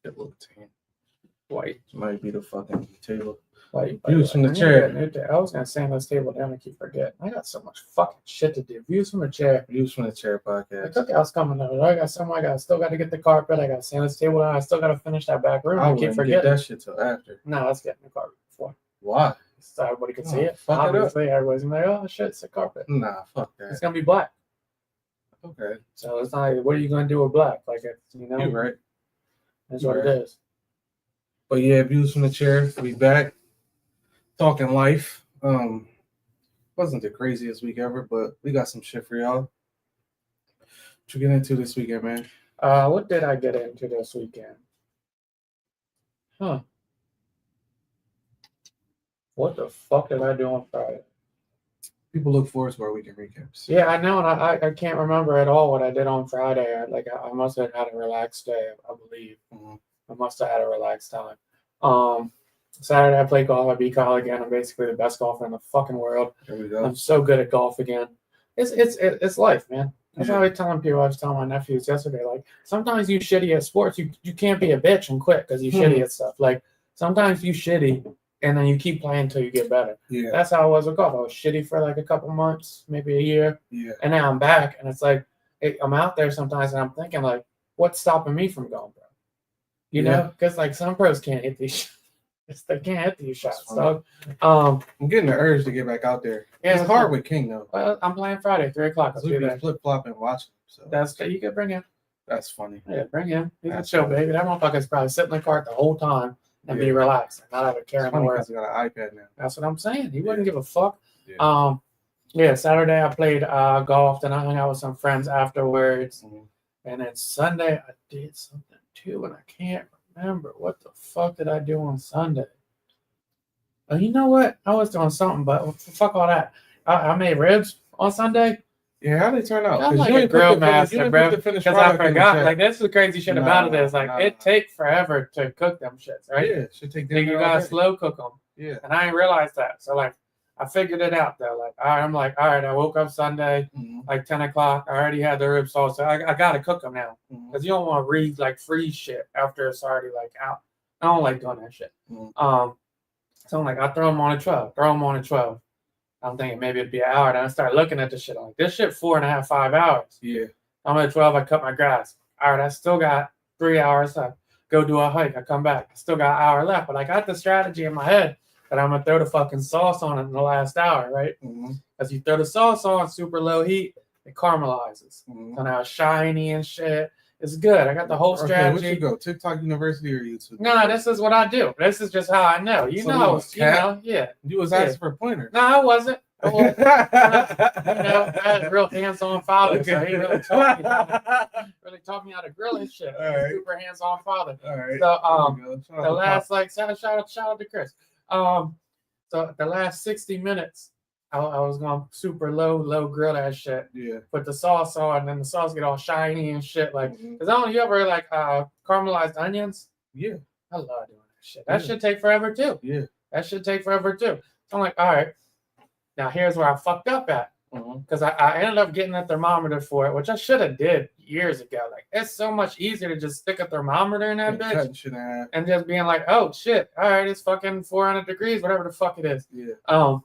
It looked tan. White. Might be the fucking table. White. Views from the chair. I was gonna say on this table down and keep forgetting. I got so much fucking shit to do. Views from the chair. Views from the chair The podcast. cookout's coming though. I got somewhere. I still got to get the carpet. I got to sand this table down. I still got to finish that back room. I I keep wouldn't forgetting. get that shit till after. No, let's get in the carpet before. Why? So everybody can see Oh, it. fuck it up. Obviously, everybody's gonna be like, "Oh shit, it's a carpet." Nah, fuck It's that. gonna be black. Okay, So it's not like, what are you gonna do with black? Like it's, you know, you're right. that's You're what right. it is. But yeah, views from the chair. We back talking life. Wasn't the craziest week ever, but we got some shit for y'all. What you get into this weekend, man? What did I get into this weekend? Huh? What the fuck did I do on Friday? People look forward to our weekend recaps. Yeah, I know, and I can't remember at all what I did on Friday. I must have had a relaxed day, I believe. Mhm. I must have had a relaxed time. Saturday I played golf. I beat Kyle again. I'm basically the best golfer in the fucking world. There we go. I'm so good at golf again. It's life, man. That's how I was telling people. I was telling my nephews yesterday. Like sometimes you shitty at sports. You can't be a bitch and quit because you shitty at stuff. Like sometimes you shitty and then you keep playing until you get better. Yeah. That's how I was with golf. I was shitty for like a couple months, maybe a year. Yeah. And now I'm back, and it's like I'm out there sometimes, and I'm thinking like, what's stopping me from going, bro? You know, because like some pros can't hit these. They can't hit these shots. So, I'm getting the urge to get back out there. Yeah, it's hard with King though. Well, I'm playing Friday, 3:00. We be flip flopping watching. So that's you can bring him. That's funny. Yeah, bring him. He's a chill baby. That motherfucker's probably sit in the cart the whole time and be relaxed and not have a care in the world. He's got an iPad now. That's what I'm saying. He wouldn't give a fuck. Yeah. Saturday I played golf. Then I hung out with some friends afterwards. And then Sunday I did something too, and I can't remember what the fuck did I do on Sunday. You know what? I was doing something, but fuck all that. I made ribs on Sunday. Yeah, how they turn out? I'm like a grill master, bro. Because I forgot. Like this is the crazy shit about it is like it take forever to cook them shits, right? Yeah, it should take. Then you gotta slow cook them. Yeah. And I ain't realized that. So like I figured it out though. Like all right, I woke up Sunday like 10 o'clock. I already had the rib sauce. So I gotta cook them now because you don't want to freeze shit after it's already like out. I don't like doing that shit. So I'm like, I throw them on a 12. I'm thinking maybe it'd be an hour. Then I start looking at this shit. I'm like, this shit 4.5, 5 hours. Yeah. I'm at 12. I cut my grass. All right, I still got 3 hours left. Go do a hike. I come back. I still got an hour left. But I got the strategy in my head that I'm gonna throw the fucking sauce on it in the last hour, right? Because you throw the sauce on super low heat, it caramelizes. So now it's shiny and shit. It's good. I got the whole strategy. Where'd you go? TikTok University or YouTube? No, this is what I do. This is just how I know. You know, yeah. You was asking for pointers. No, I wasn't. Well, I had a real hands-on father, so he really taught me how to grill his shit. Right. Super hands-on father. All right. So the last shout out to Chris. So the last 60 minutes, I was going super low grill that shit. Yeah. Put the sauce on, and then the sauce get all shiny and shit. Like, cause you ever like caramelized onions? Yeah. I love doing that shit. That should take forever too. Yeah. That should take forever too. So I'm like, all right. Now here's where I fucked up at. Because I ended up getting a thermometer for it, which I should have did years ago. Like it's so much easier to just stick a thermometer in that bitch and just being like, oh shit, all right, it's fucking 400 degrees, whatever the fuck it is. Yeah.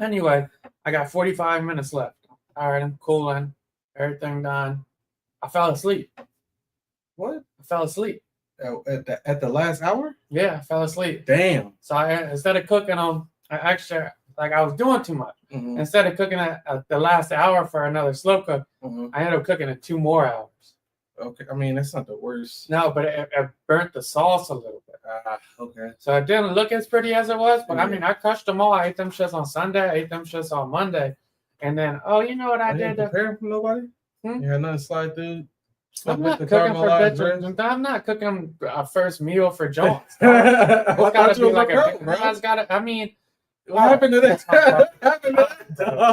Anyway, I got 45 minutes left. All right, I'm cooling, everything done. I fell asleep. What? I fell asleep. At the last hour? Yeah, I fell asleep. Damn. So instead of cooking them, I was doing too much. Instead of cooking at the last hour for another slow cook, I ended up cooking it 2 more hours. Okay, I mean that's not the worst. No, but it burnt the sauce a little bit. Okay. So it didn't look as pretty as it was, but I mean I crushed them all. I ate them shits on Sunday. I ate them shits on Monday, and then you know what I did? Prepare for nobody. You had nothing to slide through. I'm not cooking for bitches. I'm not cooking a first meal for Jones. It's got to be like I mean. What happened to that?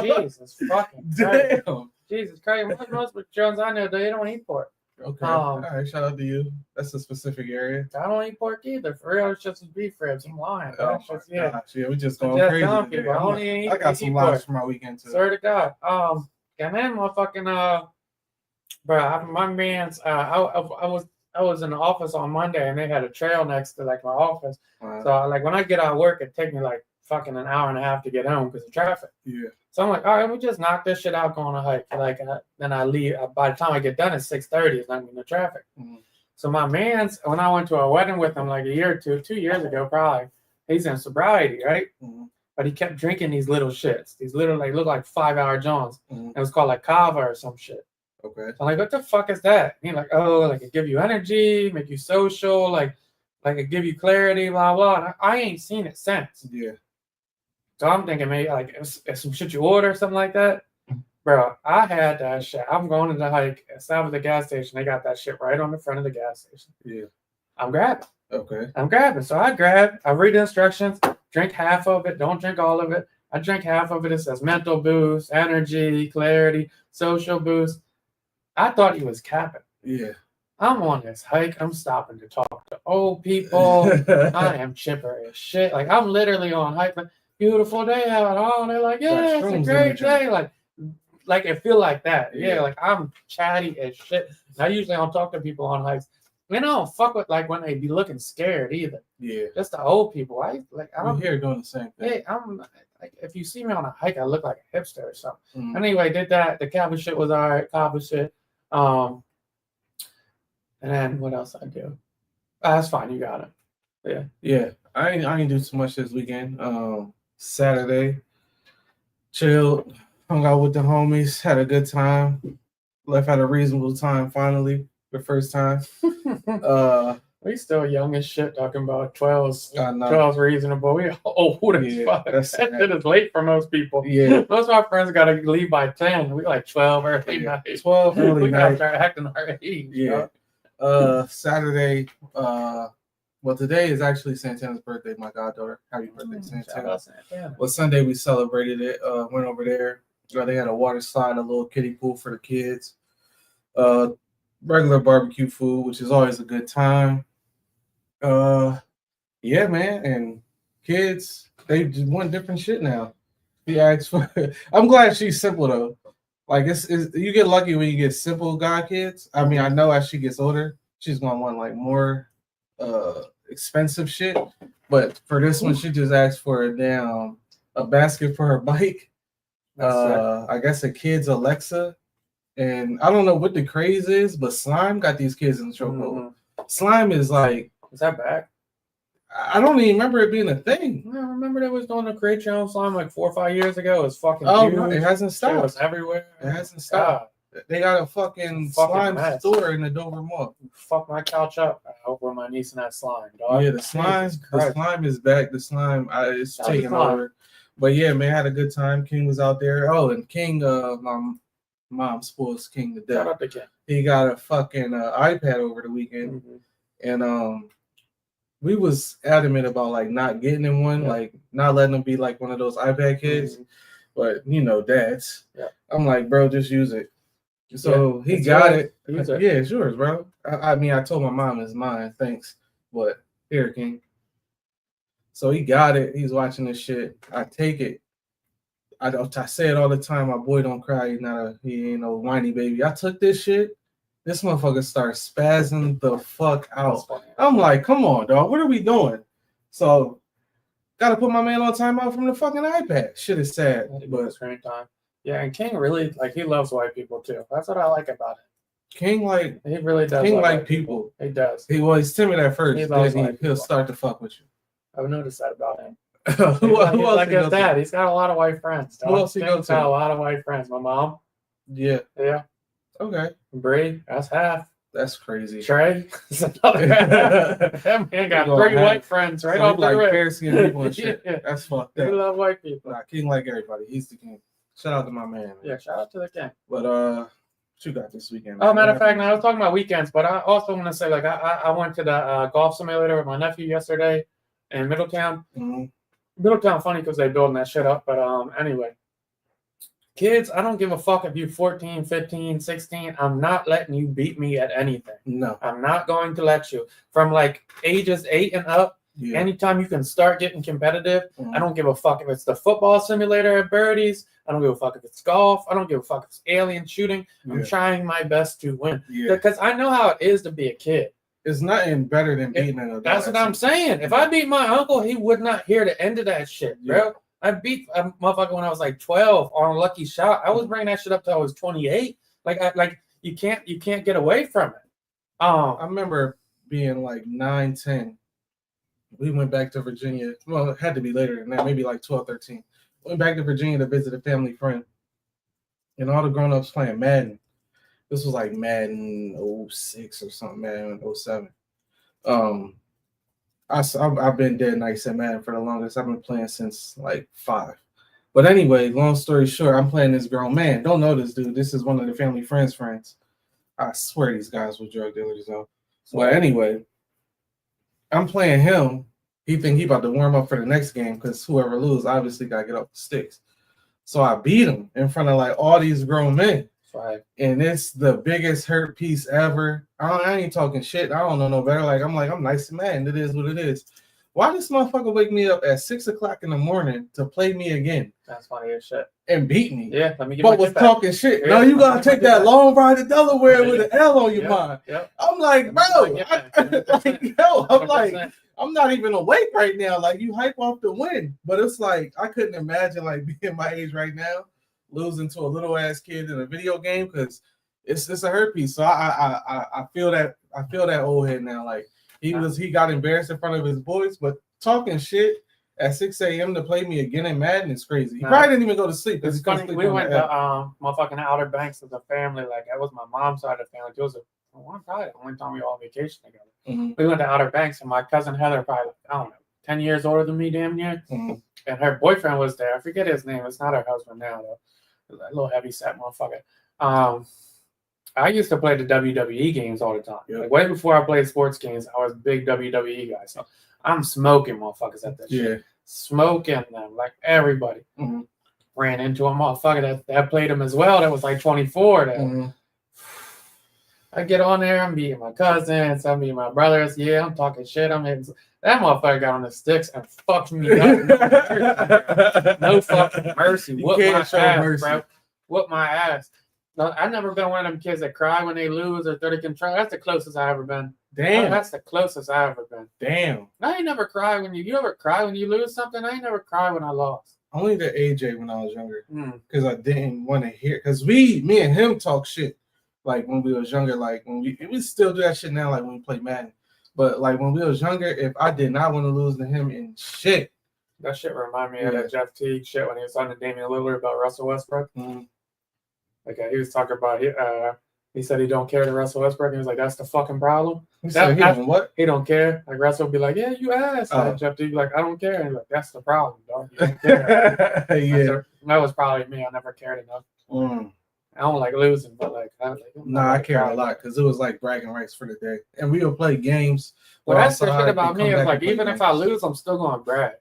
Jesus fucking Christ. Damn. Jesus Christ. Most Jones I know, they don't eat pork. Okay. All right. Shout out to you. That's a specific area. I don't eat pork either. For real, it's just beef ribs. I'm lying. Yeah, we just going crazy. People, I got some lives for my weekend too. Swear to God. And then motherfucking bro, my man's I I was in the office on Monday and they had a trail next to like my office. Wow. So like when I get out of work, it takes me like fucking an hour and a half to get home because of traffic. Yeah. So I'm like, all right, we just knock this shit out, go on a hike. Like then I leave. By the time I get done, it's 6:30. It's not even the traffic. Mm-hmm. So my man's, when I went to a wedding with him like a year or 2 years ago, probably, he's in sobriety, right? Mm-hmm. But he kept drinking these little shits. These little, like, look like 5-hour Johns. Mm-hmm. It was called like kava or some shit. Okay. So I'm like, what the fuck is that? And he's like, oh, like it give you energy, make you social, like it give you clarity, blah, blah. And I ain't seen it since. Yeah. So I'm thinking maybe like it's some shit you order or something like that. Bro, I had that shit. I'm going to the hike. I stop at the gas station. They got that shit right on the front of the gas station. Yeah. I'm grabbing. Okay. I'm grabbing. So I grab. I read the instructions. Drink half of it. Don't drink all of it. I drink half of it. It says mental boost, energy, clarity, social boost. I thought he was capping. Yeah. I'm on this hike. I'm stopping to talk to old people. I am chipper as shit. Like I'm literally on hike. Like, beautiful day out. Oh, they're like, yeah, it's a great day. Like it feel like that. Yeah, like I'm chatty as shit. I usually don't talk to people on hikes. I don't fuck with like when they be looking scared either. Yeah. Just the old people. I'm here doing the same thing. Hey, I'm like if you see me on a hike, I look like a hipster or something. Mm-hmm. Anyway, did that. The Kappa shit was alright. Kappa shit. And then what else I do? That's fine. You got it. Yeah. Yeah. I ain't do too much this weekend. Saturday, chilled, hung out with the homies, had a good time, left at a reasonable time finally, the first time. We still young as shit talking about 12's reasonable. We old as fuck. That shit is late for most people. Yeah. Most of our friends got to leave by 10. We like 12 early night. 12 early we night. got to start acting our age. Yeah. Saturday, well, today is actually Santana's birthday, my goddaughter. Happy birthday, Santana. Well, Sunday we celebrated it. Went over there. They had a water slide, a little kiddie pool for the kids. Regular barbecue food, which is always a good time. Yeah, man. And kids, they just want different shit now. He asked for. I'm glad she's simple though. Like it's you get lucky when you get simple god kids. I mean, I know as she gets older, she's gonna want like more expensive shit. But for this one, she just asked for a basket for her bike. I guess a kid's Alexa. And I don't know what the craze is, but slime got these kids in trouble. Mm-hmm. Slime is like, is that back? I don't even remember it being a thing. I remember they was doing a create your own slime like 4 or 5 years ago. It was fucking huge. No, it hasn't stopped. It was everywhere. It hasn't stopped. They got a fucking slime store in the Dover Mall. Fuck my couch up. I hope with my niece and that slime, dog. Yeah, the slime is back. The slime is taking over. But yeah, man, had a good time. King was out there. Oh, and King, my mom spoils King to death. Shout out to King. He got a fucking iPad over the weekend, and we was adamant about like not getting him one, like not letting him be like one of those iPad kids. But you know, dads. Yeah. I'm like, bro, just use it. So he got it. Yeah, it's yours, bro. I mean, I told my mom it's mine. Thanks, but here, King. So he got it. He's watching this shit. I take it. I say it all the time. My boy don't cry. He ain't no whiny baby. I took this shit. This motherfucker starts spazzing the fuck out. I'm like, come on, dog. What are we doing? So, gotta put my man on timeout from the fucking iPad. Shit is sad. But screen time. Yeah, and King really he loves white people too. That's what I like about it. He really does. King like people. He does. He's timid at first. He'll start to fuck with you. I've noticed that about him. Who else like his dad. He's got a lot of white friends. Who else he goes to? A lot of white friends. My mom. Yeah. Yeah. Okay. Bree. That's half. That's crazy. Trey. That's another half. That man got 3 white friends right off the rip. Fair-skinned people and shit. Yeah. That's fucked up. We love white people. Nah, King like everybody. He's the king. Shout out to my man. Yeah, shout out to the king. But what you got this weekend? Man? Oh, matter of fact, now I was talking about weekends, but I also want to say, like, I went to the golf simulator with my nephew yesterday in Middletown. Mm-hmm. Middletown funny because they building that shit up, but anyway. Kids, I don't give a fuck if you're 14, 15, 16. I'm not letting you beat me at anything. No. I'm not going to let you. From like ages 8 and up, anytime you can start getting competitive, I don't give a fuck if it's the football simulator at Birdies. I don't give a fuck if it's golf. I don't give a fuck if it's alien shooting. I'm trying my best to win. Because I know how it is to be a kid. It's nothing better than beating an adult. That's what I'm saying. If I beat my uncle, he would not hear the end of that shit, bro. Yeah. I beat a motherfucker when I was like 12 on a lucky shot. I was bringing that shit up till I was 28. Like you can't get away from it. I remember being like 9, 10. We went back to Virginia. Well, it had to be later than that, maybe like 12, 13. Went back to Virginia to visit a family friend. And all the grown-ups playing Madden. This was like Madden 06 or something, Madden 07. I've been dead nice at Madden for the longest. I've been playing since like 5. But anyway, long story short, I'm playing this grown man. Don't know this dude. This is one of the family friends. I swear these guys were drug dealers though. But anyway, I'm playing him. He think he about to warm up for the next game because whoever loses obviously got to get off the sticks. So I beat him in front of like all these grown men. Right. And it's the biggest hurt piece ever. I ain't talking shit. I don't know no better. I'm nice and mad. It is what it is. Why this motherfucker wake me up at 6 o'clock in the morning to play me again? That's funny as shit. And beat me. Yeah, let me get but was talking shit. Yeah, no, you gotta take that long ride to Delaware with an L on your mind. Yep. I'm like, bro, I'm not even awake right now. Like, you hype off the win. But it's like, I couldn't imagine like being my age right now, losing to a little ass kid in a video game because it's a hurt piece. So I feel that old head now. Like he got embarrassed in front of his boys, but talking shit at 6 a.m. to play me again in Madden is crazy. He probably didn't even go to sleep. It's funny. We went to motherfucking Outer Banks as a family. Like that was my mom's side of the family. It was probably the only time we all on vacation together. Mm-hmm. We went to Outer Banks, and my cousin Heather, probably I don't know, 10 years older than me, damn near. Mm-hmm. And her boyfriend was there. I forget his name. It's not her husband now though. A little heavy set motherfucker. I used to play the WWE games all the time. Yep. Like way before I played sports games, I was a big WWE guy. So I'm smoking motherfuckers at that shit. Smoking them like everybody. Mm-hmm. Ran into a motherfucker that played him as well. That was like 24. Mm-hmm. I get on there. I'm meeting my cousins. I'm meeting my brothers. Yeah, I'm talking shit. That motherfucker got on the sticks and fucked me up. No fucking mercy. Whoop my ass, mercy. Bro. Whoop my ass. No, I've never been one of them kids that cry when they lose or throw the control. That's the closest I ever been. Damn. That's the closest I ever been. Damn. I ain't never cry when you ever cry when you lose something? I ain't never cry when I lost. Only to AJ when I was younger. Because I didn't want to hear. Because me and him talk shit. Like when we was younger, like when we still do that shit now, like when we play Madden. But like when we was younger, if I did not want to lose to him in shit. That shit remind me of that Jeff Teague shit when he was talking to Damian Lillard about Russell Westbrook. Mm-hmm. Like he was talking about he said he don't care to Russell Westbrook. And he was like, that's the fucking problem. He said what? He don't care. Like Russell would be like, yeah, you asked. Jeff Teague like, I don't care. And he's like, that's the problem, dog. You don't care. Yeah. That was probably me. I never cared enough. I don't like losing, but I care a lot because it was like bragging rights for the day, and we would play games. Well, that's the shit about me. It's like even if I lose, I'm still gonna brag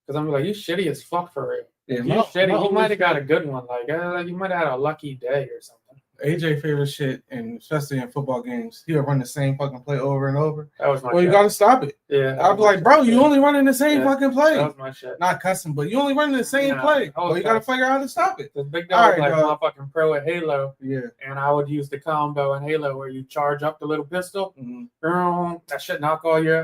because I'm like, you shitty as fuck for real. Yeah, you shitty. You might have got a good one. Like you might have had a lucky day or something. AJ favorite shit, and especially in football games, he'll run the same fucking play over and over. That was my shit. You gotta stop it. Yeah. I'd be like, bro, you only running the same fucking play. That was my shit. Not cussing, but you only running the same play. You gotta figure out how to stop it. The big dog was like my fucking pro at Halo. Yeah. And I would use the combo in Halo where you charge up the little pistol. Mm-hmm. That shit knock all your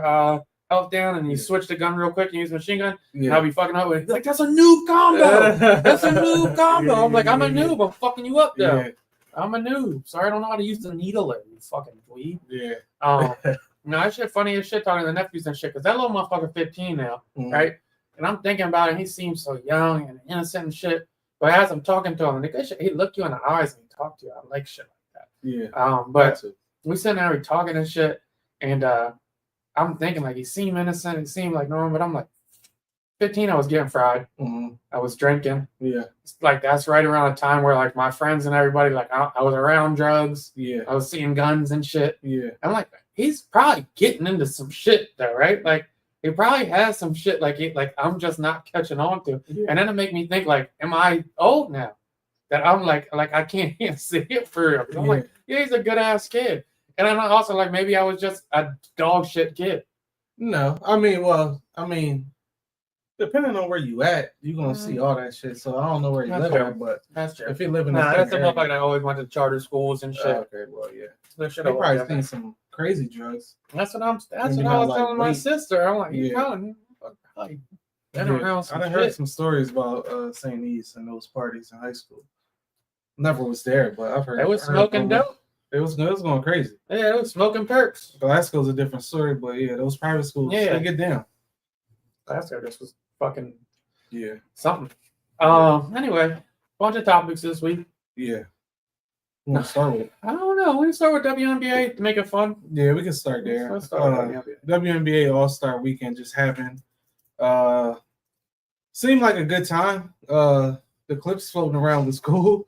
health down, and you switch the gun real quick and use machine gun. Yeah. And I'll be fucking up with it. He's like, that's a noob combo. That's a noob combo. I'm like, I'm a noob. I'm fucking you up though. Yeah. I'm a noob. Sorry, I don't know how to use the needler, you fucking dweeb. Yeah. No, that shit funny as shit talking to the nephews and shit, because that little motherfucker 15 now, right? And I'm thinking about it, he seems so young and innocent and shit. But as I'm talking to him, he look you in the eyes and he talk to you. I like shit like that. Yeah. But we sitting there, we talking and shit, and I'm thinking like he seemed innocent, he seemed like normal, but I'm like, 15, I was getting fried. Mm-hmm. I was drinking. Yeah. It's like that's right around the time where like my friends and everybody, like I was around drugs. Yeah. I was seeing guns and shit. Yeah. I'm like, he's probably getting into some shit though, right? Like he probably has some shit like I'm just not catching on to. Yeah. And then it make me think like, am I old now? That I'm like I can't even see it for real. I'm like, yeah, he's a good ass kid. And I'm also like, maybe I was just a dog shit kid. No, I mean, depending on where you at, you're gonna see all that shit. So I don't know where you live at, but that's true. If you live in that's the motherfucker that always went to charter schools and shit. Okay, well, yeah. They probably seen some crazy drugs. That's what I was telling my sister. I'm like, you telling me? I heard some stories about St. East and those parties in high school. Never was there, but I've heard. They was smoking dope. It was going crazy. Yeah, it was smoking perks. Glasgow's a different story, but yeah, those private schools, they get down. Glasgow just was fucking something. Yeah. Anyway, bunch of topics this week. Yeah. You want to start with? I don't know. We can start with WNBA to make it fun. Yeah, we can start there. Let's start with WNBA All-Star Weekend just happened. Seemed like a good time. The clips floating around was cool.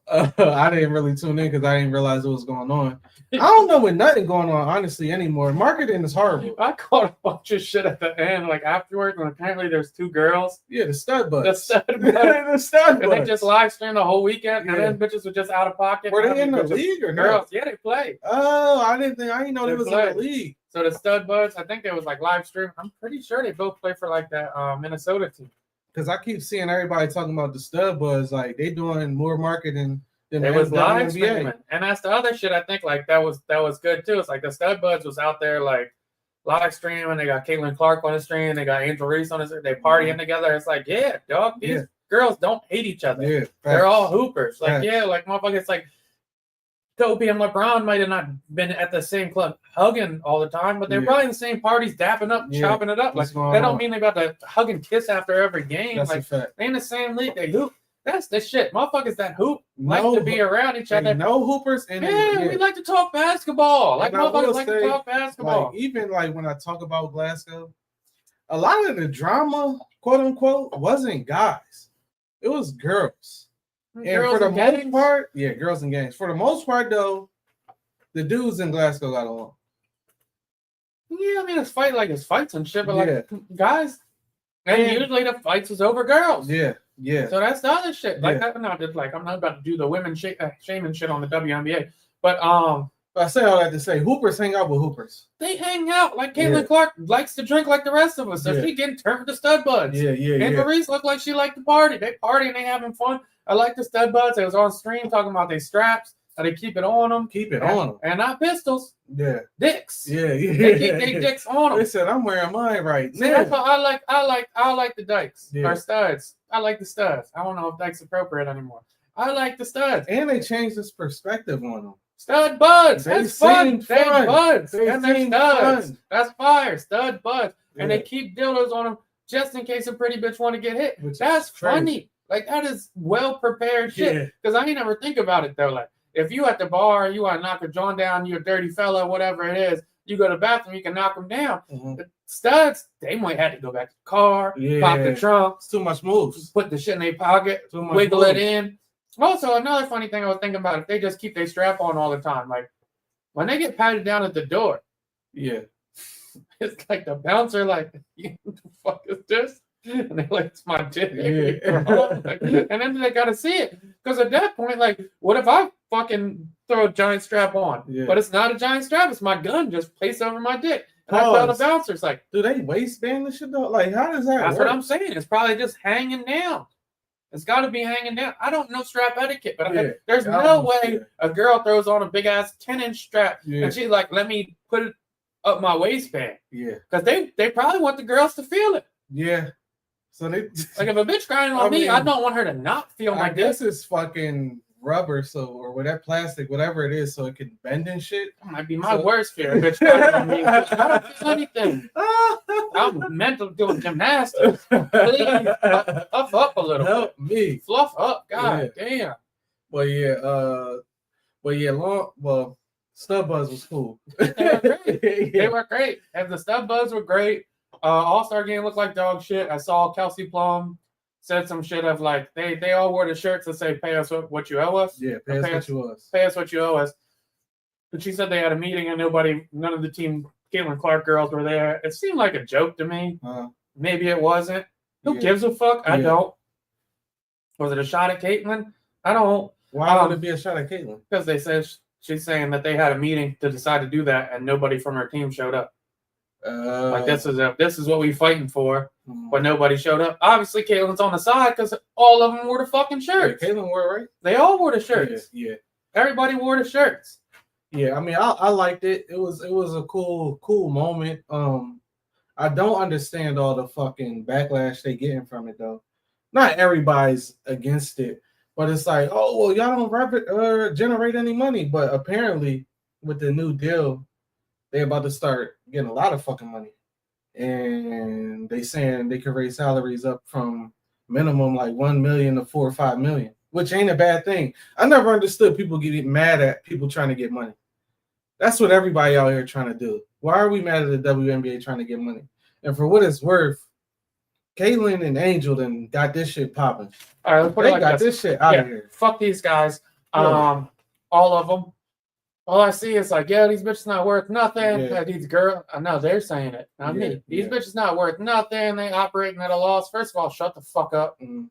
I didn't really tune in because I didn't realize what was going on. I don't know with nothing going on, honestly, anymore. Marketing is horrible. I caught a bunch of shit at the end, like afterwards, and apparently there's two girls. Yeah, the stud buds. The stud buds. The stud buds. And they just live streamed the whole weekend, and then bitches were just out of pocket. Were they in the league or girls? Yeah, they played. Oh, I didn't know they was in the league. So the stud buds, I think they was like live stream. I'm pretty sure they both play for like that Minnesota team. Because I keep seeing everybody talking about the stud buds, like they doing more marketing. It was live streaming, and that's the other shit. I think like that was good too. It's like the stud buds was out there like live streaming. They got Caitlin Clark on the stream. They got Angel Reese on the stream. They partying together. It's like dog. These girls don't hate each other. Yeah, they're all hoopers. Like like motherfuckers. Like Kobe and LeBron might have not been at the same club hugging all the time, but they're probably in the same parties, dapping up, chopping it up. Like that don't mean they about to hug and kiss after every game. That's like a fact. they in the same league. They hoop. That's the shit. Motherfuckers that hoop like to be around each other. No hoopers. And we like to talk basketball. Like motherfuckers like to talk basketball. Like, even like when I talk about Glasgow, a lot of the drama, quote unquote, wasn't guys. It was girls. And for the most part, girls and gangs. For the most part, though, the dudes in Glasgow got along. Yeah, I mean, it's fights and shit, but like guys, and usually the fights was over girls. Yeah. Yeah. So that's the other shit. Like I'm not about to do the women shaming shit on the WNBA, but I say all that to say hoopers hang out with hoopers. They hang out like Caitlin Clark likes to drink like the rest of us. So she getting turned to stud buds. And Maurice looked like she liked to party. They party and they having fun. I like the stud buds. They was on stream talking about their straps. How they keep it on them. And not pistols. Yeah. Dicks. Yeah. They keep their dicks on them. They said I'm wearing mine right now. That's what I like the dykes or studs. I like the studs. I don't know if dykes appropriate anymore. I like the studs. And they changed this perspective on them. Stud buds. That's fun. They buds. And they're studs. Fun. That's fire. Stud buds. And they keep dildos on them just in case a pretty bitch want to get hit. That's funny. Like that is well prepared shit. Because I ain't never think about it though. Like if you at the bar, you want to knock a joint down, you a dirty fella, whatever it is, you go to the bathroom, you can knock them down. The studs, they might have to go back to the car, pop the trunk. It's too much moves. Put the shit in their pocket, wiggle it in. Also, another funny thing I was thinking about, if they just keep their strap on all the time, like when they get patted down at the door, it's like the bouncer, like, what the fuck is this? And they're like, it's my dick. And then they got to see it. Because at that point, like, what if I fucking throw a giant strap on? But it's not a giant strap. It's my gun just placed over my dick. And I tell the bouncers, like, do they waistband the shit though? Like, how does that work? That's what I'm saying. It's probably just hanging down. It's got to be hanging down. I don't know strap etiquette, but there's no way a girl throws on a big-ass 10-inch strap and she's like, let me put it up my waistband. Because they probably want the girls to feel it. So they like if a bitch crying on me, I don't want her to not feel my dick. I guess it's fucking rubber, or whatever plastic, whatever it is, so it can bend and shit. That might be my worst fear. A bitch crying on me. I don't feel anything. I'm mental doing gymnastics. Please fluff up a little. Help me. Fluff up. God damn. Stud Buzz was cool. They were great. They were great. And the Stud Buzz were great. All-Star game looked like dog shit. I saw Kelsey Plum said some shit of like they all wore the shirts that say pay us what you owe us. Yeah, pay us what you owe us. Pay us what you owe us. But she said they had a meeting and none of the team Caitlin Clark girls were there. It seemed like a joke to me. Maybe it wasn't. Who gives a fuck? I don't. Was it a shot at Caitlin? I don't. Why would it be a shot at Caitlin? Because they said she's saying that they had a meeting to decide to do that and nobody from her team showed up. Like this is what we fighting for, Mhm. but nobody showed up. Obviously, Caitlin's on the side because all of them wore the fucking shirts. Yeah, Caitlyn wore it, right? They all wore the shirts. Yeah. Everybody wore the shirts. Yeah, I mean, I liked it. It was a cool moment. I don't understand all the fucking backlash they getting from it though. Not everybody's against it, but it's like, oh well, y'all don't generate any money. But apparently, with the new deal, they about to start getting a lot of fucking money, and they saying they could raise salaries up from minimum like 1 million to 4 or 5 million, which ain't a bad thing. I never understood people getting mad at people trying to get money. That's what everybody out here trying to do. Why are we mad at the WNBA trying to get money? And for what it's worth, Caitlyn and Angel then got this shit popping. All right, let's put it like this shit out of here. Fuck these guys. All of them. All I see is like, yeah, these bitches not worth nothing. Yeah. These girls, I know they're saying it, not me. These bitches not worth nothing. They operating at a loss. First of all, shut the fuck up. Mm-hmm.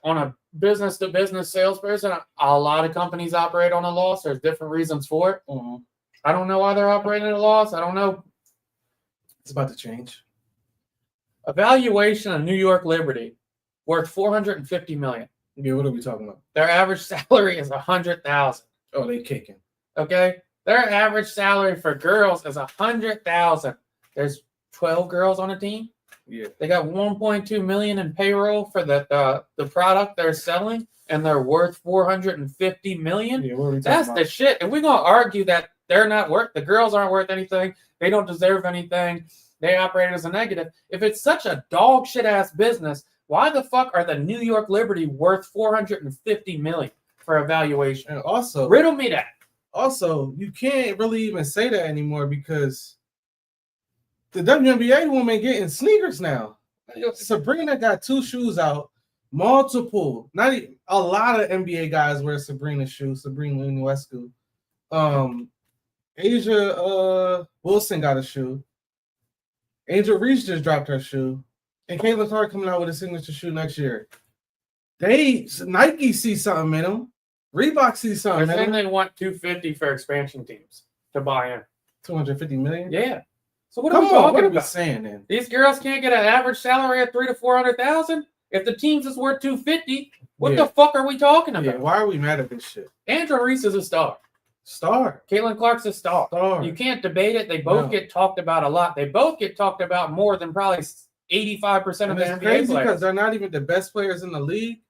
On a business-to-business salesperson, a lot of companies operate on a loss. There's different reasons for it. Mm-hmm. I don't know why they're operating at a loss. I don't know. It's about to change. Evaluation of New York Liberty worth $450 million. Yeah, what are we talking about? Their average salary is $100,000. Oh, they kicking. Okay, their average salary for girls is $100,000. There's 12 girls on a team. Yeah, they got $1.2 million in payroll for the product they're selling, and they're worth $450 million. Yeah, what are we talking That's about? the shit. And we're gonna argue that they're not worth. The girls aren't worth anything. They don't deserve anything. They operate as a negative. If it's such a dog shit ass business, why the fuck are the New York Liberty worth $450 million for evaluation? And also, riddle me that. Also, you can't really even say that anymore because the WNBA woman getting sneakers now. Sabrina got 2 shoes out, multiple. Not even, a lot of NBA guys wear Sabrina shoes. Sabrina Ionescu. Asia Wilson got a shoe. Angel Reese just dropped her shoe, and Caitlin Clark coming out with a signature shoe next year. Nike see something in them. Reebok see something. They're saying they want $250 for expansion teams to buy in. $250 million. Yeah. So what are we talking about? Saying then? These girls can't get an average salary of $300,000 to $400,000. If the team's is worth $250, what the fuck are we talking about? Yeah, why are we mad at this shit? Andrew Reese is a star. Caitlin Clark's a star. You can't debate it. They both get talked about a lot. They both get talked about more than probably 85% of the NBA players. Because they're not even the best players in the league,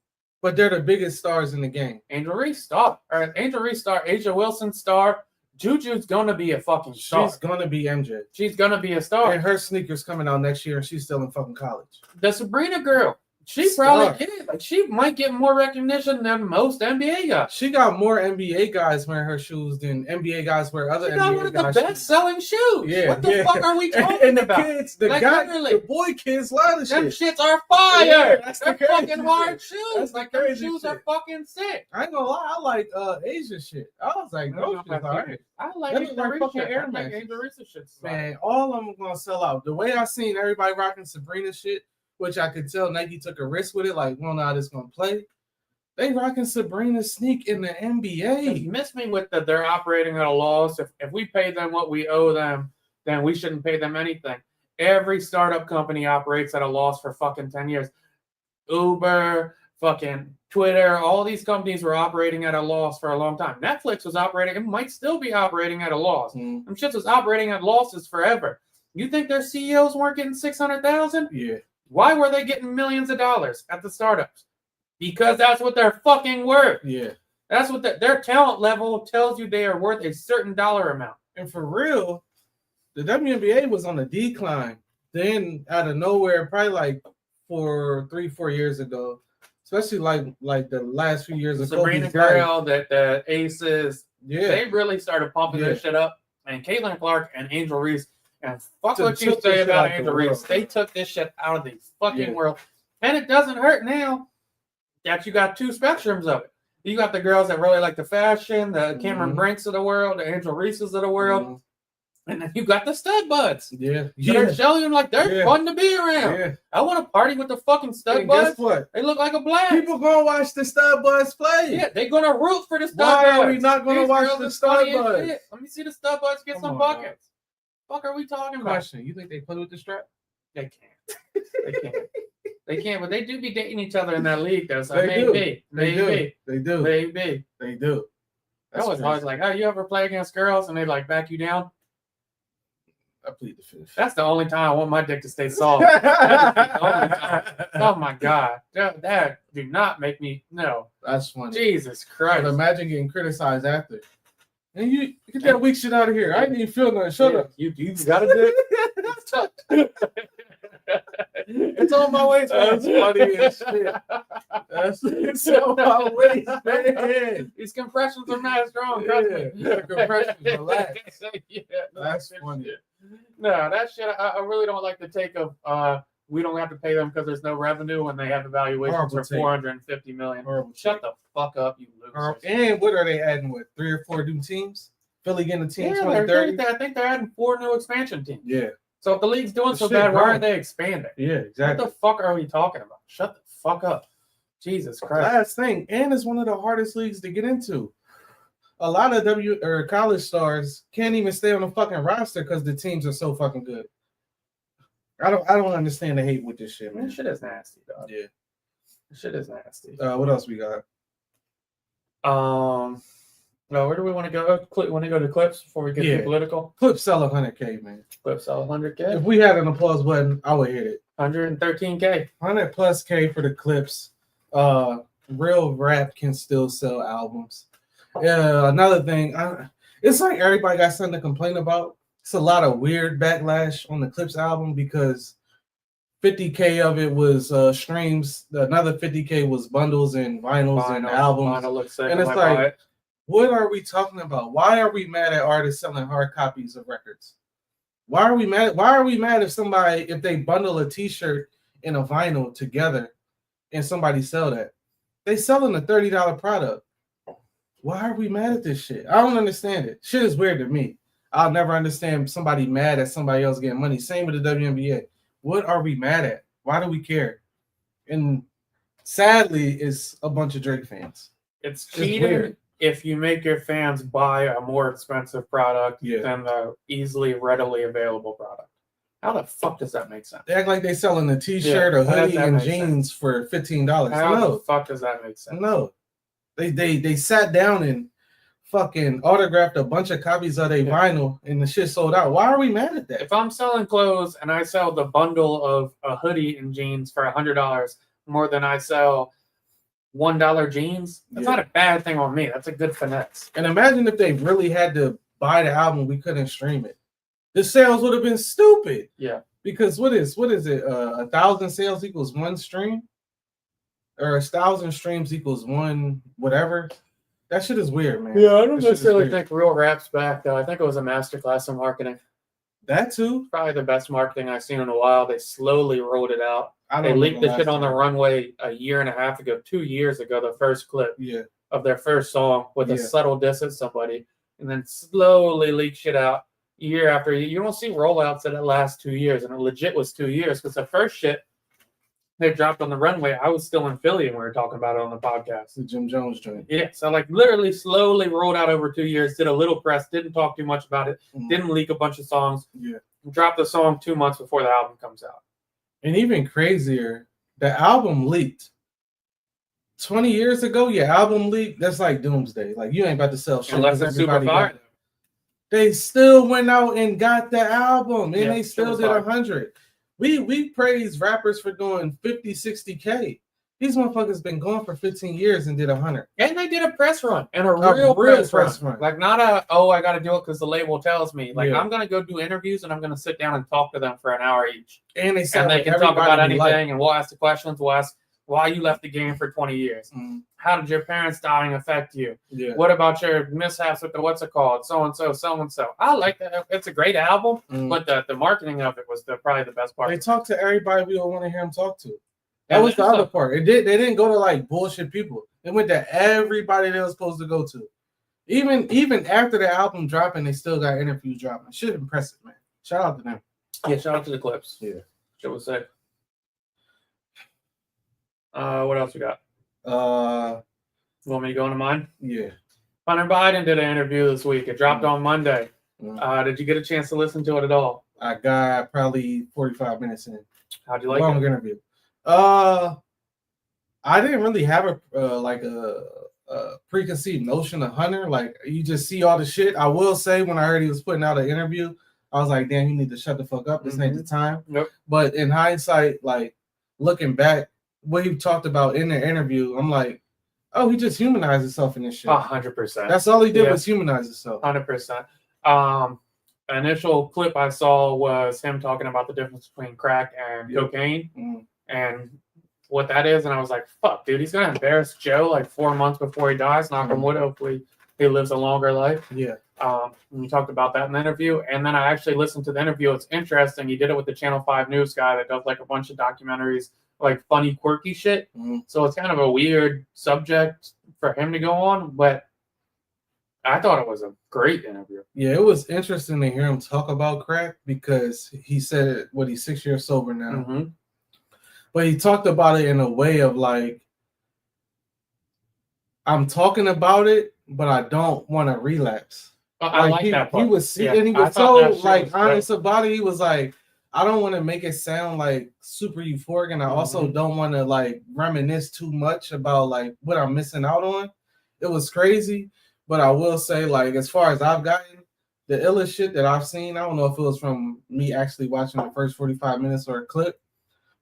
but they're the biggest stars in the game. Angel Reese, star. Angel Reese, star. Asia Wilson, star. Juju's going to be a fucking star. She's going to be MJ. She's going to be a star. And her sneakers coming out next year, and she's still in fucking college. The Sabrina girl. She probably can. Like, she might get more recognition than most NBA guys. She got more NBA guys wearing her shoes than NBA guys wear other NBA guys. She got one of the best-selling shoes. Yeah, what the fuck are we talking about? Kids, the boy kids love the shit. Them shits are fire. Yeah, that's They're fucking hard shoes. Like, them shoes shit. are fucking sick. I ain't gonna lie, I like Asian shit. I was like, those shits are right. I like Angel Reese shit. Man, all of them gonna sell out. The way I seen everybody rocking Sabrina shit, which I could tell Nike took a risk with it, like, well, now this gonna play. They rocking Sabrina sneak in the NBA. You miss me with that they're operating at a loss. If we pay them what we owe them, then we shouldn't pay them anything. Every startup company operates at a loss for fucking 10 years. Uber, fucking Twitter, all these companies were operating at a loss for a long time. Netflix was operating, it might still be operating at a loss. Them shits was operating at losses forever. You think their CEOs weren't getting $600,000? Yeah. Why were they getting millions of dollars at the startups? Because that's what they're fucking worth. Yeah. That's what their talent level tells you they are worth a certain dollar amount. And for real, the WNBA was on a decline. Then out of nowhere, probably like 3-4 years ago, especially like the last few years of Sabrina girl, the Aces, they really started pumping this shit up. And Caitlin Clark and Angel Reese, and fuck what you say about Angel Reese, they took this shit out of the fucking world. And it doesn't hurt now that you got 2 spectrums of it. You got the girls that really like the fashion, the Cameron Brinks of the world, the Angel Reeses of the world. And then you got the stud buds. They're showing them like they're fun to be around. I want to party with the fucking stud buds. Guess what? They look like a blast. People gonna watch the stud buds play. Yeah, they're gonna root for the stud buds. Why are we not gonna watch the stud buds? Let me see the stud buds get some buckets. Fuck are we talking about? Question: you think they play with the strap? They can't. They can't. They can't. But they do be dating each other in that league, though. So They maybe, do. They do. They do. maybe. They do. That was always like, oh, you ever play against girls and they like back you down? I plead the fifth. That's the only time I want my dick to stay soft. That's the only time. Oh my god, that do not make me no. That's funny. Jesus Christ! But imagine getting criticized after. And you get that weak shit out of here. I didn't even feel nothing. Shut up. You got a dick? It's tucked. It's on my waist. That's funny as shit. It's on my waist, man. These compressions are mad strong. Trust me. The compressions, relax. Yeah, That's funny. No, that shit. I really don't like the take of we don't have to pay them because there's no revenue when they have evaluations for $450 million. Shut the fuck up, you losers. And what are they adding? What, 3 or 4 new teams? Philly getting a team 2030. I think they're adding 4 new expansion teams. Yeah. So if the league's doing so bad, why aren't they expanding? Yeah, exactly. What the fuck are we talking about? Shut the fuck up. Jesus Christ. Last thing, and it's one of the hardest leagues to get into. A lot of college stars can't even stay on the fucking roster because the teams are so fucking good. I don't understand the hate with this shit, man. This shit is nasty, dog. Yeah. This shit is nasty. What else we got? No, where do we want to go? Want to go to clips before we get too political? Clips sell 100K, man. Clips sell 100K. If we had an applause button, I would hit it. 113K. 100 plus K for the clips. Real rap can still sell albums. Another thing, it's like everybody got something to complain about. It's a lot of weird backlash on the Clips album because 50K of it was streams. Another 50K was bundles and vinyls and albums. And it's like, what are we talking about? Why are we mad at artists selling hard copies of records? Why are we mad? Why are we mad if they bundle a T-shirt and a vinyl together and somebody sell that? They selling a $30 product. Why are we mad at this shit? I don't understand it. Shit is weird to me. I'll never understand somebody mad at somebody else getting money. Same with the WNBA. What are we mad at? Why do we care? And sadly, it's a bunch of Drake fans. It's cheating if you make your fans buy a more expensive product than the easily, readily available product. How the fuck does that make sense? They act like they selling a T-shirt, a hoodie, and jeans for $15. How the fuck does that make sense? No. They sat down and fucking autographed a bunch of copies of their vinyl and the shit sold out. Why are we mad at that? If I'm selling clothes and I sell the bundle of a hoodie and jeans for $100 more than I sell $1 jeans, that's not a bad thing on me. That's a good finesse. And imagine if they really had to buy the album, we couldn't stream it. The sales would have been stupid. Yeah. Because what is it? 1,000 sales equals 1 stream? Or 1,000 streams equals 1 whatever? That shit is weird, man. Yeah, I don't necessarily think real rap's back, though. I think it was a masterclass in marketing. That too? Probably the best marketing I've seen in a while. They slowly rolled it out. They leaked the shit on the runway a year and a half ago, 2 years ago, the first clip of their first song with a subtle diss at somebody, and then slowly leaked shit out year after year. You don't see rollouts that last 2 years, and it legit was 2 years because the first shit they dropped on the runway, I was still in Philly and we were talking about it on the podcast. The Jim Jones joint. Yeah, so like literally slowly rolled out over 2 years, did a little press, didn't talk too much about it, didn't leak a bunch of songs. Yeah. Dropped the song 2 months before the album comes out. And even crazier, the album leaked 20 years ago. Your album leaked. That's like doomsday. Like you ain't about to sell shit. Unless it's super fire. They still went out and got the album, and they still did 100. We praise rappers for doing 50, 60K. These motherfuckers been going for 15 years and did 100. And they did a press run and a real press run. Like not I got to do it because the label tells me. Like I'm going to go do interviews and I'm going to sit down and talk to them for an hour each. And they can talk about anything and we'll ask the questions. We'll ask why you left the game for 20 years. How did your parents dying affect you? What about your mishaps with the what's it called? So-and-so, so-and-so. I like that. It's a great album, but the marketing of it was probably the best part. They talked to everybody we don't want to hear them talk to. That was the other part. They didn't go to like bullshit people. They went to everybody they were supposed to go to. Even after the album dropping, they still got interviews dropping. Shit impressive, man. Shout out to them. Yeah, shout out to the Clips. Yeah. Shit was sick. What else we got? Want me to go into mine? Yeah. Hunter Biden did an interview this week. It dropped on Monday. Did you get a chance to listen to it at all? I got probably 45 minutes in. How'd you like Long it? interview. I didn't really have a preconceived notion of Hunter. Like, you just see all the shit. I will say, when I heard he was putting out an interview, I was like, damn, you need to shut the fuck up. This ain't the time. Yep. But in hindsight, like, looking back, what he talked about in the interview, I'm like, oh, he just humanized himself in this shit. 100%. That's all he did was humanize himself. 100%. Initial clip I saw was him talking about the difference between crack and cocaine and what that is. And I was like, fuck, dude, he's going to embarrass Joe like 4 months before he dies. Knock on wood, hopefully he lives a longer life. Yeah. We talked about that in the interview. And then I actually listened to the interview. It's interesting. He did it with the Channel 5 News guy that does like a bunch of documentaries, like funny, quirky shit. So it's kind of a weird subject for him to go on, but I thought it was a great interview. Yeah, it was interesting to hear him talk about crack because he said, he's 6 years sober now. But he talked about it in a way of like, I'm talking about it, but I don't want to relapse. I like that part. He was, and he was so like honest about it. He was like, I don't want to make it sound like super euphoric, and I also don't want to like reminisce too much about like what I'm missing out on. It was crazy, but I will say, like, as far as I've gotten, the illest shit that I've seen, I don't know if it was from me actually watching the first 45 minutes or a clip,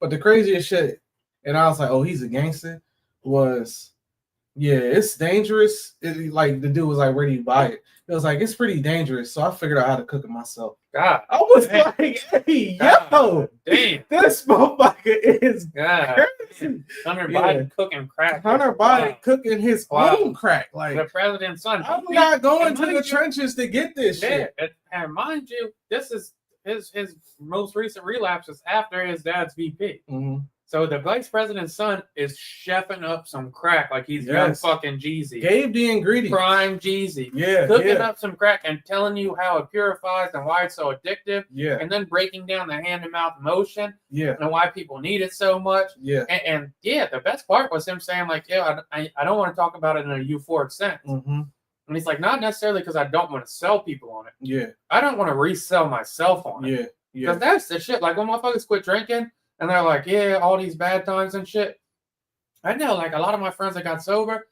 but the craziest shit, and I was like, oh, he's a gangster, was, yeah, it's dangerous. Like, the dude was like, where do you buy it? It was like, it's pretty dangerous, so I figured out how to cook it myself. God, I was like, hey, yo, damn, this motherfucker is crazy. Hunter Biden cooking crack. Hunter Biden cooking his own crack. Like, the president's son. I'm not going to the trenches to get this shit. And mind you, this is his most recent relapses after his dad's VP. So the vice president's son is chefing up some crack like he's young fucking Jeezy. Gave the ingredients. Prime Jeezy. Yeah. Cooking up some crack and telling you how it purifies and why it's so addictive. Yeah. And then breaking down the hand-to-mouth motion. Yeah. And why people need it so much. Yeah. And the best part was him saying, like, I don't want to talk about it in a euphoric sense. And he's like, not necessarily because I don't want to sell people on it. Yeah. I don't want to resell myself on it. Yeah. Because that's the shit. Like, when motherfuckers quit drinking, and they're like, yeah, all these bad times and shit. I know, like, a lot of my friends that got sober,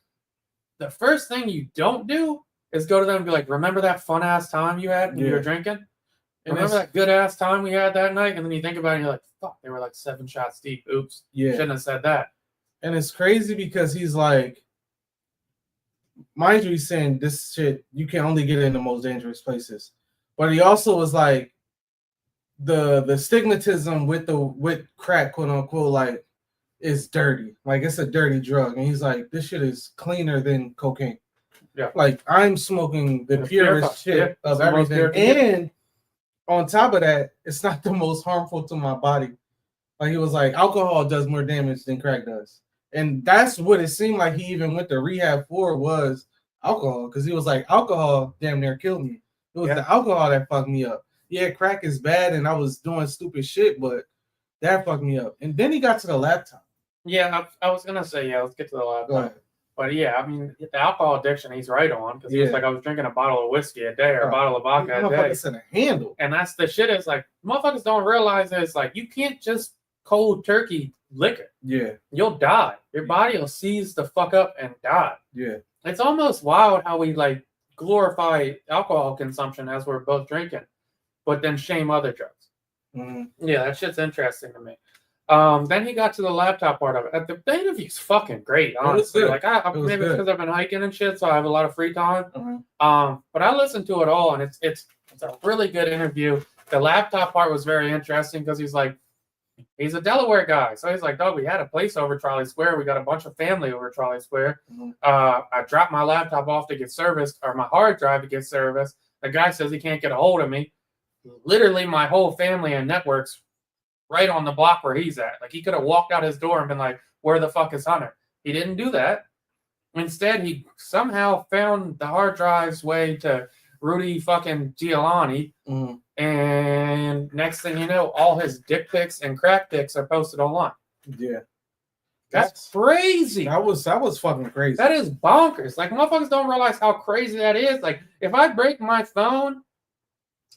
the first thing you don't do is go to them and be like, remember that fun-ass time you had when you were drinking? Remember that good-ass time we had that night? And then you think about it and you're like, fuck, they were like 7 shots deep. Oops. Yeah. Shouldn't have said that. And it's crazy because he's like, mind you, he's saying this shit, you can only get it in the most dangerous places. But he also was like, the stigmatism with crack, quote unquote, like, is dirty. Like, it's a dirty drug. And he's like, this shit is cleaner than cocaine. Yeah. Like, I'm smoking the purest shit of everything. And on top of that, it's not the most harmful to my body. Like, he was like, alcohol does more damage than crack does. And that's what it seemed like he even went to rehab for, was alcohol. Because he was like, alcohol damn near killed me. It was the alcohol that fucked me up. Yeah, crack is bad, and I was doing stupid shit, but that fucked me up. And then he got to the laptop. Yeah, I was going to say, let's get to the laptop. But yeah, I mean, the alcohol addiction, he's right on. Because he was like, I was drinking a bottle of whiskey a day or a bottle of vodka a day. In a handle. And that's the shit is like, motherfuckers don't realize that it's like, you can't just cold turkey liquor. Yeah. You'll die. Your body will seize the fuck up and die. Yeah. It's almost wild how we like glorify alcohol consumption as we're both drinking, but then shame other drugs. Yeah, that shit's interesting to me. Then he got to the laptop part of it. The interview's fucking great, honestly. Like, maybe it's because I've been hiking and shit, so I have a lot of free time. But I listened to it all, and it's a really good interview. The laptop part was very interesting because he's like, he's a Delaware guy. So he's like, dog, we had a place over Trolley Square. We got a bunch of family over Trolley Square. I dropped my laptop off to get serviced, or my hard drive to get serviced. The guy says he can't get a hold of me. Literally, my whole family and networks right on the block where he's at. Like, he could have walked out his door and been like, where the fuck is Hunter? He didn't do that. Instead, he somehow found the hard drive's way to Rudy fucking Giuliani. And next thing you know, all his dick pics and crack pics are posted online. Yeah. That's crazy. That was fucking crazy. That is bonkers. Like, motherfuckers don't realize how crazy that is. Like, if I break my phone,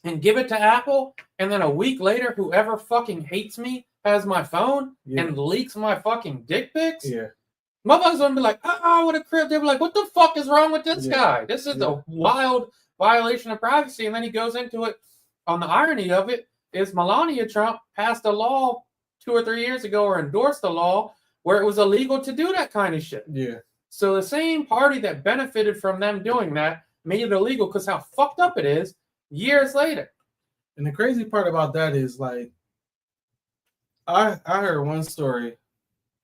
and give it to Apple, and then a week later, whoever fucking hates me has my phone and leaks my fucking dick pics. Yeah. Motherfuckers gonna be like, what a crib. They'll be like, what the fuck is wrong with this guy? This is a wild violation of privacy. And then he goes into it. On the irony of it is Melania Trump passed a law 2 or 3 years ago, or endorsed a law where it was illegal to do that kind of shit. Yeah. So the same party that benefited from them doing that made it illegal, because how fucked up it is years later. And the crazy part about that is, like, I heard one story.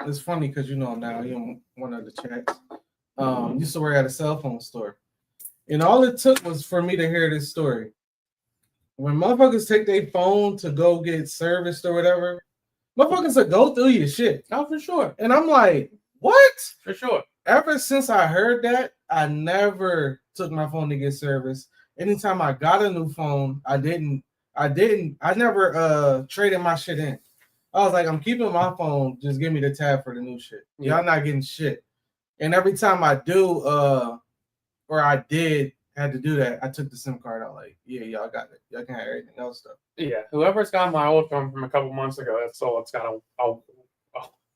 It's funny because you know him now. You're in one of the chats. Used to work at a cell phone store. And all it took was for me to hear this story. When motherfuckers take their phone to go get serviced or whatever, motherfuckers will go through your shit. Oh, for sure. And I'm like, what? For sure. Ever since I heard that, I never took my phone to get serviced. Anytime I got a new phone, I never traded my shit in. I was like, I'm keeping my phone. Just give me the tab for the new shit. Y'all not getting shit. And every time I do, or I did, had to do that, I took the SIM card out. Like, yeah, y'all got it. Y'all can have everything else stuff. Yeah, whoever's got my old phone from a couple months ago, it's got a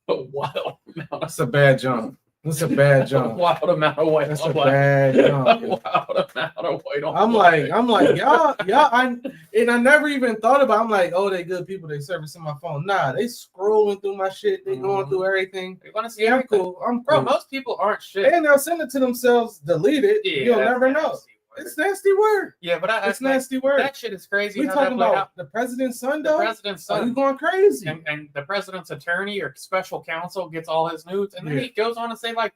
wild amount. That's a bad jump. That's a bad jump. Wild amount of weight. That's a bad jump. Wild amount of weight. I'm like, y'all, and I never even thought about. I'm like, oh, they good people. They servicing my phone. Nah, they scrolling through my shit. They going through everything. They want to see everything. I'm cool. Bro, most people aren't shit. And they'll send it to themselves, delete it. Yeah, You'll never know. It's nasty word. Yeah, but it's nasty word. That shit is crazy. We talking about the president's son, though? The president's son. Are you going crazy? And the president's attorney or special counsel gets all his nudes. And then he goes on to say, like,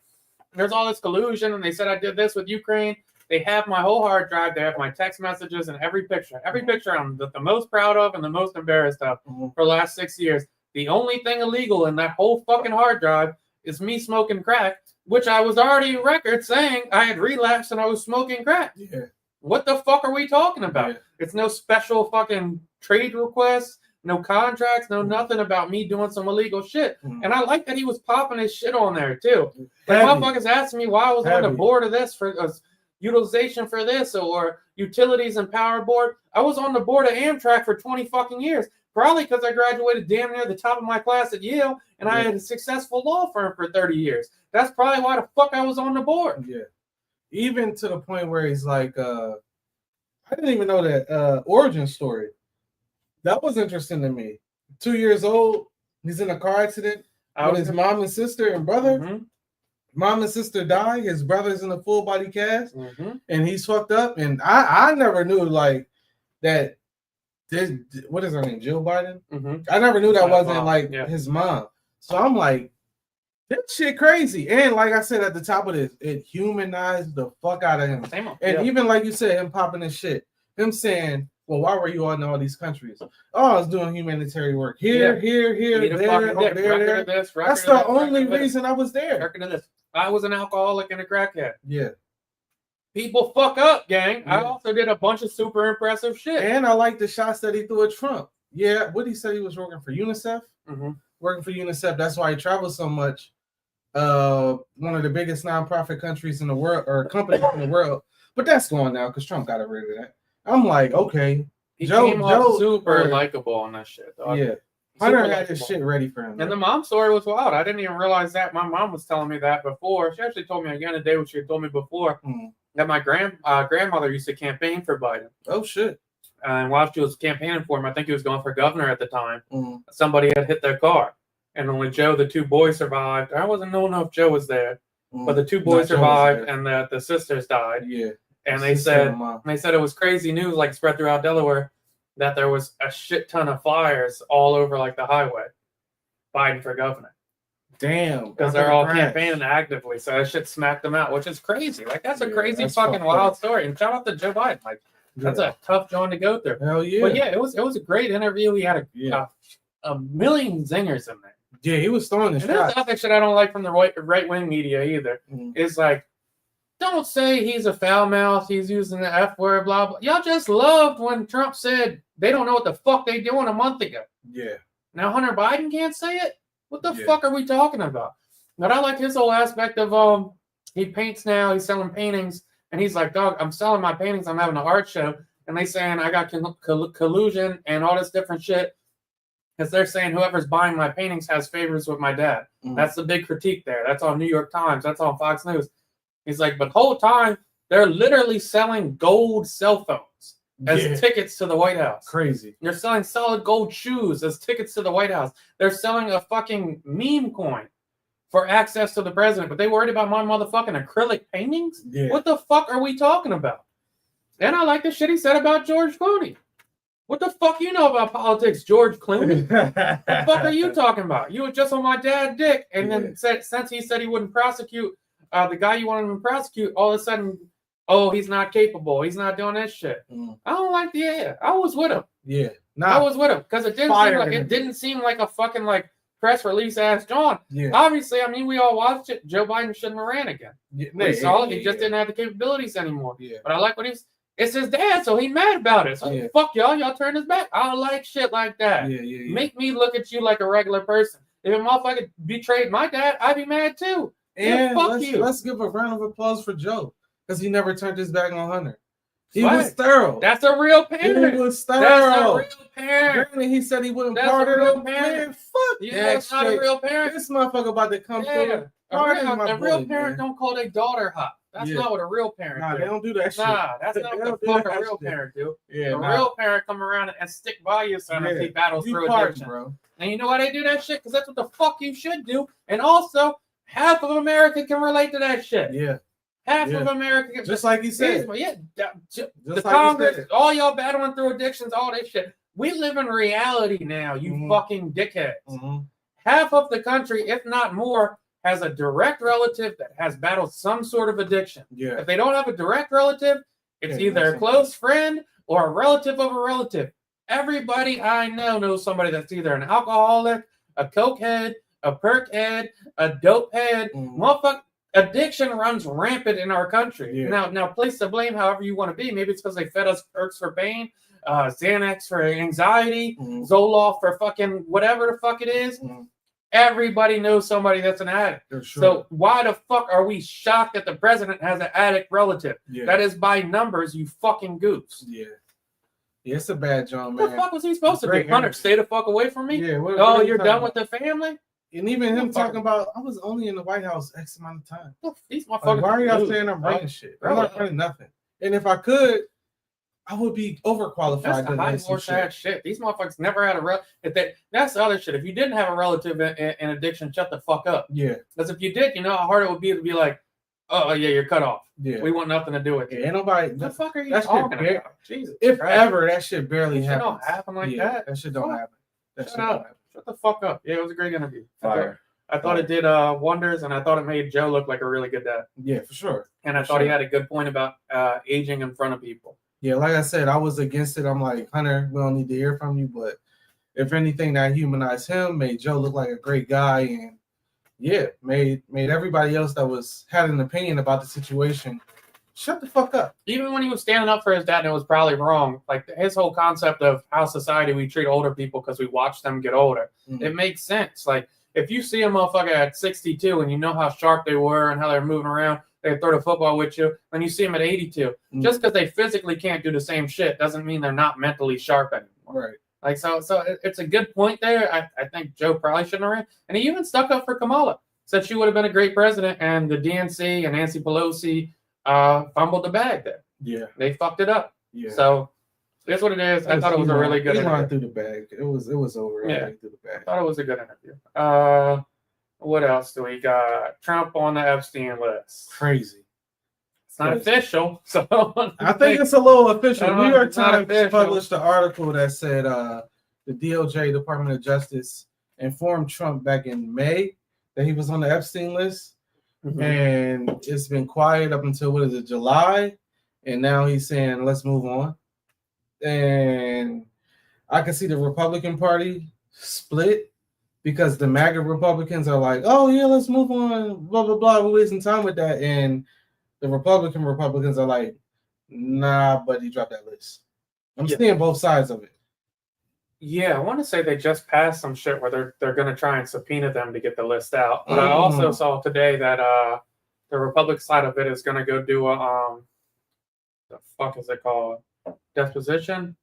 there's all this collusion, and they said I did this with Ukraine. They have my whole hard drive. They have my text messages and every picture. Every picture I'm the most proud of and the most embarrassed of for the last 6 years. The only thing illegal in that whole fucking hard drive is me smoking crack, which I was already record saying I had relapsed and I was smoking crack. Yeah. What the fuck are we talking about? Yeah. It's no special fucking trade requests, no contracts, no nothing about me doing some illegal shit. And I like that he was popping his shit on there too. Like, motherfuckers asking me why I was on the board of this for utilization for this or utilities and power board. I was on the board of Amtrak for 20 fucking years. Probably because I graduated damn near the top of my class at Yale and I had a successful law firm for 30 years. That's probably why the fuck I was on the board. Yeah. Even to the point where he's like, I didn't even know that origin story. That was interesting to me. 2 years old, he's in a car accident with his mom and sister and brother. Mom and sister die. His brother's in a full body cast, and he's fucked up. And I never knew like that. What is her name? Jill Biden. I never knew that wasn't like his mom. So I'm like, this shit crazy. And like I said at the top of this, it humanized the fuck out of him. And even like you said, him popping his shit, him saying, well, why were you on all these countries? Oh, I was doing humanitarian work here, there, over there. That's the only reason I was there. I was an alcoholic and a crackhead. Yeah. People fuck up, gang. I also did a bunch of super impressive shit. And I like the shots that he threw at Trump. Yeah, what he said he was working for UNICEF. Working for UNICEF. That's why he travels so much. One of the biggest nonprofit countries in the world, or companies in the world. But that's gone now because Trump got rid of that. I'm like, okay. He came off super likable on that shit, dog. Yeah. Hunter had his shit ready for him. And the mom story was wild. I didn't even realize that. My mom was telling me that before. She actually told me again today what she had told me before. That my grandmother used to campaign for Biden. Oh, shit. And while she was campaigning for him, I think he was going for governor at the time, somebody had hit their car. And only Joe, the two boys survived. I wasn't knowing if Joe was there, but the two boys survived and the sisters died. Yeah. And they said it was crazy news, like spread throughout Delaware, that there was a shit ton of fires all over like the highway. Biden for governor. Damn. Because they're all campaigning actively. So that shit smacked them out, which is crazy. Like, that's a crazy fucking wild story. And shout out to Joe Biden. Like, that's a tough joint to go through. Hell yeah. But yeah, it was a great interview. He had a million zingers in there. Yeah, he was throwing the shots. That's other shit I don't like from the right-wing media either. Is like, don't say he's a foul mouth, he's using the F word, blah, blah. Y'all just loved when Trump said they don't know what the fuck they doing a month ago. Yeah. Now Hunter Biden can't say it? What the fuck are we talking about? But I like his whole aspect of he paints now, he's selling paintings, and he's like, dog, I'm selling my paintings, I'm having an art show. and they saying I got collusion and all this different shit. Because they're saying whoever's buying my paintings has favors with my dad. That's the big critique there. That's on New York Times. That's on Fox News. He's like, but whole time, they're literally selling gold cell phones as tickets to the White House. Crazy. They're selling solid gold shoes as tickets to the White House. They're selling a fucking meme coin for access to the president. But they worried about my motherfucking acrylic paintings? Yeah. What the fuck are we talking about? And I like the shit he said about George Clooney. What the fuck you know about politics, George Clooney? What the fuck are you talking about? You were just on my dad's dick, and then since he said he wouldn't prosecute the guy you wanted him to prosecute, all of a sudden, oh, he's not capable. He's not doing that shit. I don't like the idea. I was with him. Yeah, I was with him because it didn't seem like a fucking like press release ass John. Yeah. Obviously, I mean, we all watched it. Joe Biden shouldn't have ran again. We saw it. He just didn't have the capabilities anymore. Yeah. But I like what he's. It's his dad, so he mad about it. So fuck y'all. Y'all turn his back. I don't like shit like that. Yeah. Make me look at you like a regular person. If a motherfucker betrayed my dad, I'd be mad too. And fuck you. Let's give a round of applause for Joe because he never turned his back on Hunter. He was thorough. That's a real parent. He was thorough. That's a real parent. Granted, he said he wouldn't That's pardon a real him. parent. Man, fuck yeah, that's not a real parent. This motherfucker about to come through. A real parent don't call their daughter hot. That's not what a real parent do. They don't do that shit. Nah, that's not what the fuck a real parent do. A real parent come around and stick by your son as he battles through addiction. Bro. And you know why they do that shit? Because that's what the fuck you should do. And also, half of America can relate to that shit. Yeah. Half of America can. Just like he said. The Congress, all y'all battling through addictions, all this shit. We live in reality now, you fucking dickheads. Half of the country, if not more, has a direct relative that has battled some sort of addiction. Yeah. If they don't have a direct relative, it's either a close friend or a relative of a relative. Everybody I know knows somebody that's either an alcoholic, a cokehead, a perk head, a dope head. Motherfucker, addiction runs rampant in our country. Yeah. Now, place the blame however you want to be. Maybe it's because they fed us perks for pain, Xanax for anxiety, Zoloft for fucking whatever the fuck it is. Everybody knows somebody that's an addict. Sure. So why the fuck are we shocked that the president has an addict relative? Yeah. That is by numbers, you fucking goofs. Yeah, it's a bad job, man. What the fuck was he supposed to do? Hunter, stay the fuck away from me? Yeah. Oh, you're done with the family? And even him talking about, I was only in the White House X amount of time. These motherfuckers. Why are y'all saying I'm running shit? I'm not running nothing. And if I could, I would be overqualified. That's the high more sad shit. These motherfuckers never had a relative. That's the other shit. If you didn't have a relative in addiction, shut the fuck up. Yeah. Because if you did, you know how hard it would be to be like, oh yeah, you're cut off. Yeah. We want nothing to do with you. Ain't nobody. What the fuck are you talking about? Jesus. If Christ. ever, that shit barely happens. It don't happen like that. That shit don't happen. That shit don't happen. Shut the fuck up. Yeah, it was a great interview. Fire. I thought it did wonders, and I thought it made Joe look like a really good dad. Yeah, for sure. And I thought he had a good point about aging in front of people. Yeah, like I said, I was against it. I'm like, Hunter, we don't need to hear from you. But if anything, that humanized him, made Joe look like a great guy, and made everybody else that had an opinion about the situation shut the fuck up. Even when he was standing up for his dad, and it was probably wrong. Like his whole concept of how society we treat older people because we watch them get older, it makes sense. Like if you see a motherfucker at 62 and you know how sharp they were and how they're moving around. They throw the football with you, and you see them at 82. Just because they physically can't do the same shit doesn't mean they're not mentally sharp anymore. Right. Like so it's a good point there. I think Joe probably shouldn't have ran, and he even stuck up for Kamala. Said she would have been a great president, and the DNC and Nancy Pelosi fumbled the bag there. Yeah. They fucked it up. Yeah. So that's what it is. I thought it was a really good interview. Through the bag. It was over. Yeah. Through the bag. I thought it was a good interview. What else do we got? Trump on the Epstein list. Crazy. It's not official, so I think it's a little official. New York Times official. published an article that said the DOJ, Department of Justice, informed Trump back in May that he was on the Epstein list, and it's been quiet up until July, and now he's saying let's move on. And I can see the Republican Party split. Because the MAGA Republicans are like, oh, yeah, let's move on, blah, blah, blah. We're wasting time with that. And the Republicans are like, nah, buddy, drop that list. I'm seeing both sides of it. Yeah, I want to say they just passed some shit where they're going to try and subpoena them to get the list out. But I also saw today that the Republican side of it is going to go do the fuck is it called? deposition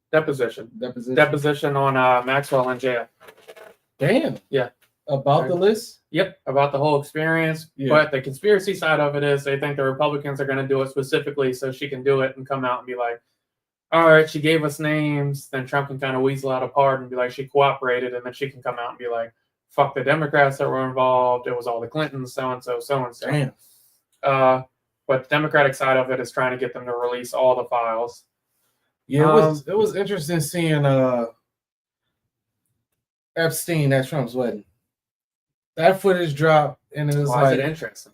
on Maxwell in jail. Damn. Yeah. About the list? Yep, about the whole experience. Yeah. But the conspiracy side of it is they think the Republicans are going to do it specifically so she can do it and come out and be like, all right, she gave us names. Then Trump can kind of weasel out a part and be like, she cooperated. And then she can come out and be like, fuck the Democrats that were involved. It was all the Clintons, so-and-so, so-and-so. Damn. But the Democratic side of it is trying to get them to release all the files. Yeah, it was interesting seeing Epstein at Trump's wedding. That footage dropped, and it was Why is it interesting?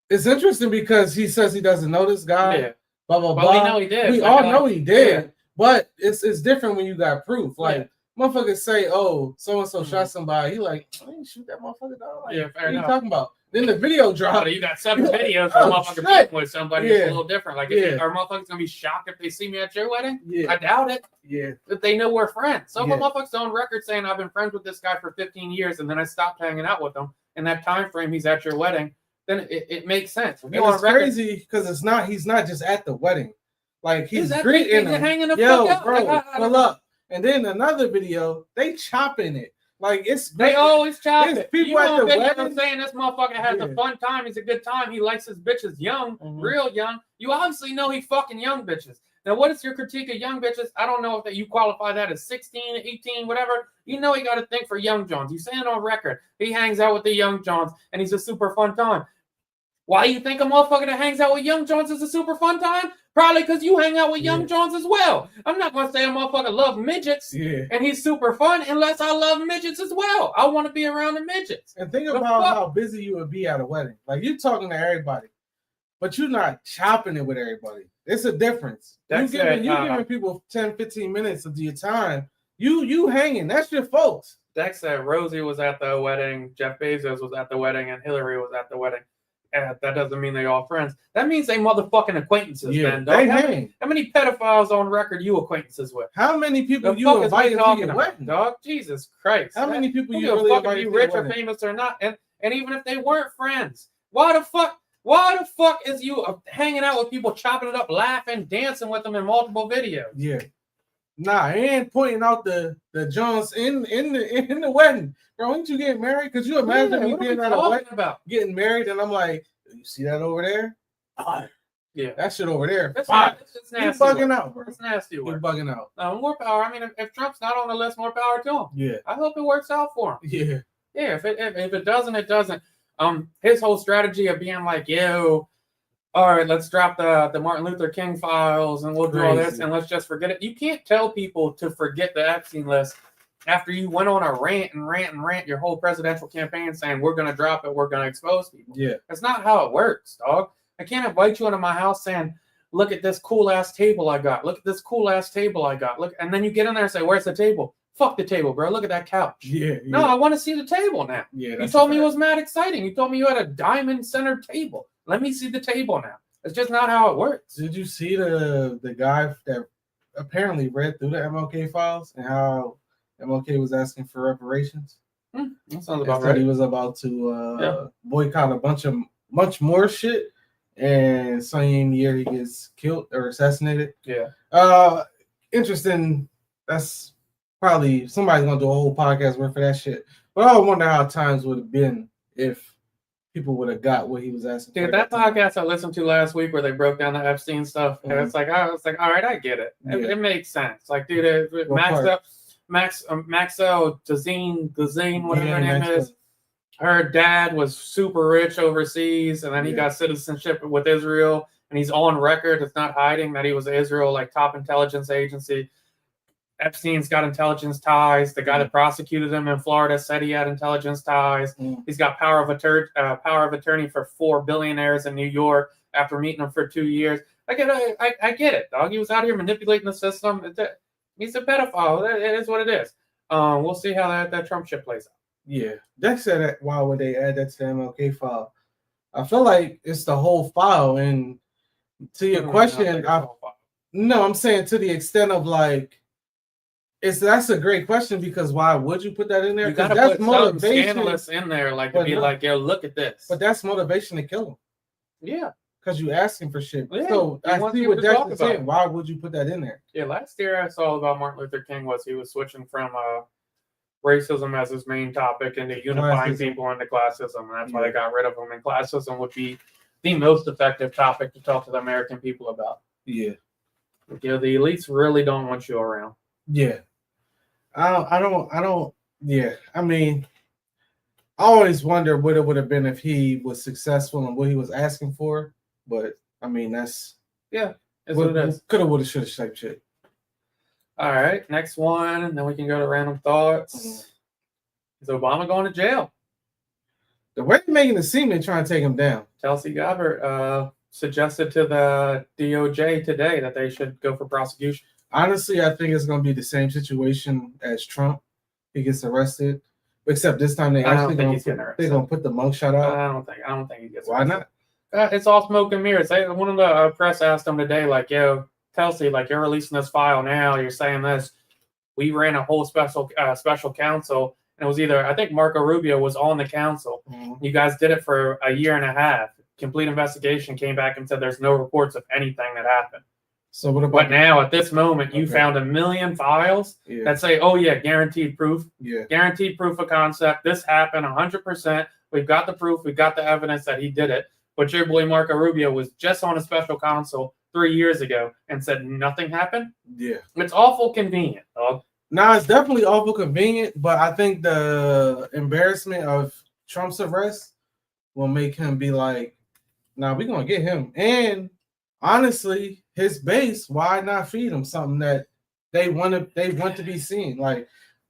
It's interesting because he says he doesn't know this guy. Yeah. Blah blah Well, blah. we know he did. We all know he did, yeah. but it's different when you got proof. Like motherfuckers say, "Oh, so and so shot somebody." He like, I didn't shoot that motherfucker. Dog. Like, Yeah, fair what enough. are you talking about? Then the video dropped. You got 7 videos of a motherfucker beating with somebody. It's a little different. Like, are motherfuckers gonna be shocked if they see me at your wedding? Yeah. I doubt it. Yeah. If they know we're friends. Some motherfuckers on record saying I've been friends with this guy for 15 years and then I stopped hanging out with him. In that time frame, he's at your wedding. Then it makes sense. And it's crazy because he's not just at the wedding. Like he's greeting him. Hanging the Yo, fuck bro, out. pull up. And then another video, they chopping it. Like they always chop it. People at the wedding saying this motherfucker has a fun time. He's a good time. He likes his bitches young, real young. You obviously know he fucking young bitches. Now, what is your critique of young bitches? I don't know if you qualify that as 16, 18, whatever. You know he got to think for young Johns. You saying on record he hangs out with the young Johns and he's a super fun time. Why you think a motherfucker that hangs out with young Johns is a super fun time? Probably because you hang out with young Johns as well. I'm not going to say a motherfucker love midgets and he's super fun unless I love midgets as well. I want to be around the midgets. And think about how busy you would be at a wedding. Like you're talking to everybody, but you're not chopping it with everybody. It's a difference. You're giving people 10, 15 minutes of your time. You hanging. That's your folks. Dex said Rosie was at the wedding, Jeff Bezos was at the wedding, and Hillary was at the wedding. That doesn't mean they all friends. That means they motherfucking acquaintances, man. Dog. How many pedophiles on record you acquaintances with? How many people you invite to your wedding, dog? Jesus Christ. How many people you really invite to your rich or famous or not? And even if they weren't friends, why the fuck is you hanging out with people, chopping it up, laughing, dancing with them in multiple videos? Yeah. Nah, and pointing out the Jones in the wedding. Bro, ain't you getting married? Could you imagine me being at a wedding getting married and I'm like, you see that over there? Yeah. That shit over there. That's nasty. He's bugging out, bro. It's nasty work. He's bugging out. More power. I mean, if Trump's not on the list, more power to him. Yeah. I hope it works out for him. Yeah. Yeah, if it doesn't, it doesn't. His whole strategy of being like, yo, all right, let's drop the Martin Luther King files and we'll do all this and let's just forget it. You can't tell people to forget the Epstein list after you went on a rant your whole presidential campaign saying we're going to drop it, we're going to expose people. Yeah. That's not how it works, dog. I can't invite you into my house saying, look at this cool-ass table I got. Look at this cool-ass table I got. Look, and then you get in there and say, where's the table? Fuck the table, bro. Look at that couch. Yeah. No, I want to see the table now. Yeah. You told me it was mad exciting. You told me you had a diamond-centered table. Let me see the table now. It's just not how it works. Did you see the guy that apparently read through the MLK files and how MLK was asking for reparations? That sounds about right. He was about to boycott a much more shit, and same year he gets killed or assassinated. Yeah. Interesting. That's probably somebody's gonna do a whole podcast worth of that shit. But I wonder how times would have been if people would have got what he was asking. Dude, that podcast I listened to last week where they broke down the Epstein stuff, and it's like I was like, all right, I get it. It makes sense. Like, dude, Maxwell Gazine, whatever her name is. Her dad was super rich overseas, and then he got citizenship with Israel, and he's on record. It's not hiding that he was Israel, like top intelligence agency. Epstein's got intelligence ties. The guy that prosecuted him in Florida said he had intelligence ties. He's got power of attorney for 4 billionaires in New York after meeting them for 2 years. I get it, dog. He was out here manipulating the system. He's a pedophile. It is what it is. We'll see how that Trump shit plays out. Yeah. Dex said that, why would they add that to the MLK file? I feel like it's the whole file. And to your question, I'm saying to the extent of like, that's a great question because why would you put that in there? You gotta that's put motivation scandalous in there, like to be like, yo, look at this. But that's motivation to kill him. Yeah. because you asking for shit. Yeah, So he I wants see people what to talk Dexter's about saying. it. Why would you put that in there? Yeah, last year I saw about Martin Luther King was he was switching from racism as his main topic into unifying Classism. people into classism. And that's why Yeah. they got rid of him. And classism would be the most effective topic to talk to the American people about. Yeah. You know, the elites really don't want you around. Yeah. I don't. Yeah. I mean, I always wonder what it would have been if he was successful and what he was asking for. But I mean, that's what it is. Coulda, woulda, shoulda type shit. All right, next one, and then we can go to random thoughts. Is Obama going to jail? The way they're making it seem, they're trying to take him down. Tulsi Gabbard suggested to the DOJ today that they should go for prosecution. Honestly, I think it's going to be the same situation as Trump. He gets arrested, except this time they're going to put the mugshot out. I don't think he gets arrested. Why not? It's all smoke and mirrors. One of the press asked him today, like, "Yo, Tulsi, like, you're releasing this file now. You're saying this. We ran a whole special counsel, and it was either I think Marco Rubio was on the council. Mm-hmm. You guys did it for a year and a half. Complete investigation came back and said there's no reports of anything that happened. So what about? But now at this moment, you found 1 million files that say, oh yeah, guaranteed proof. Yeah, guaranteed proof of concept. This happened 100%. We've got the proof. We've got the evidence that he did it. But your boy Marco Rubio was just on a special counsel 3 years ago and said nothing happened. Yeah, it's awful convenient, dog. No, it's definitely awful convenient, but I think the embarrassment of Trump's arrest will make him be like, nah, we're going to get him. And honestly, his base, why not feed him something that they want to be seen? Like,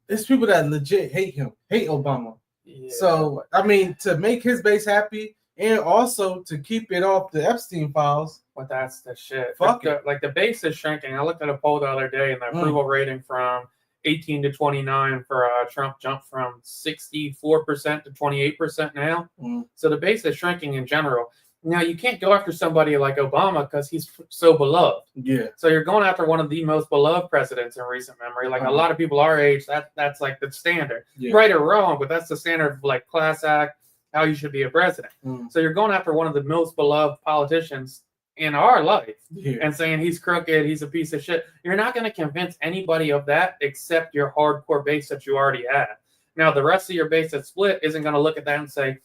there's people that legit hate him, hate Obama. Yeah. So, I mean, to make his base happy and also to keep it off the Epstein files. But that's the shit. Fuck it. Like, the base is shrinking. I looked at a poll the other day, and the approval rating from 18 to 29 for Trump jumped from 64% to 28% now. So the base is shrinking in general. Now, you can't go after somebody like Obama because he's so beloved. Yeah. So you're going after one of the most beloved presidents in recent memory. Like a lot of people our age, that's like the standard. Yeah. Right or wrong, but that's the standard of like class act, how you should be a president. So you're going after one of the most beloved politicians in our life and saying he's crooked, he's a piece of shit. You're not going to convince anybody of that except your hardcore base that you already have. Now, the rest of your base that's split isn't going to look at that and say,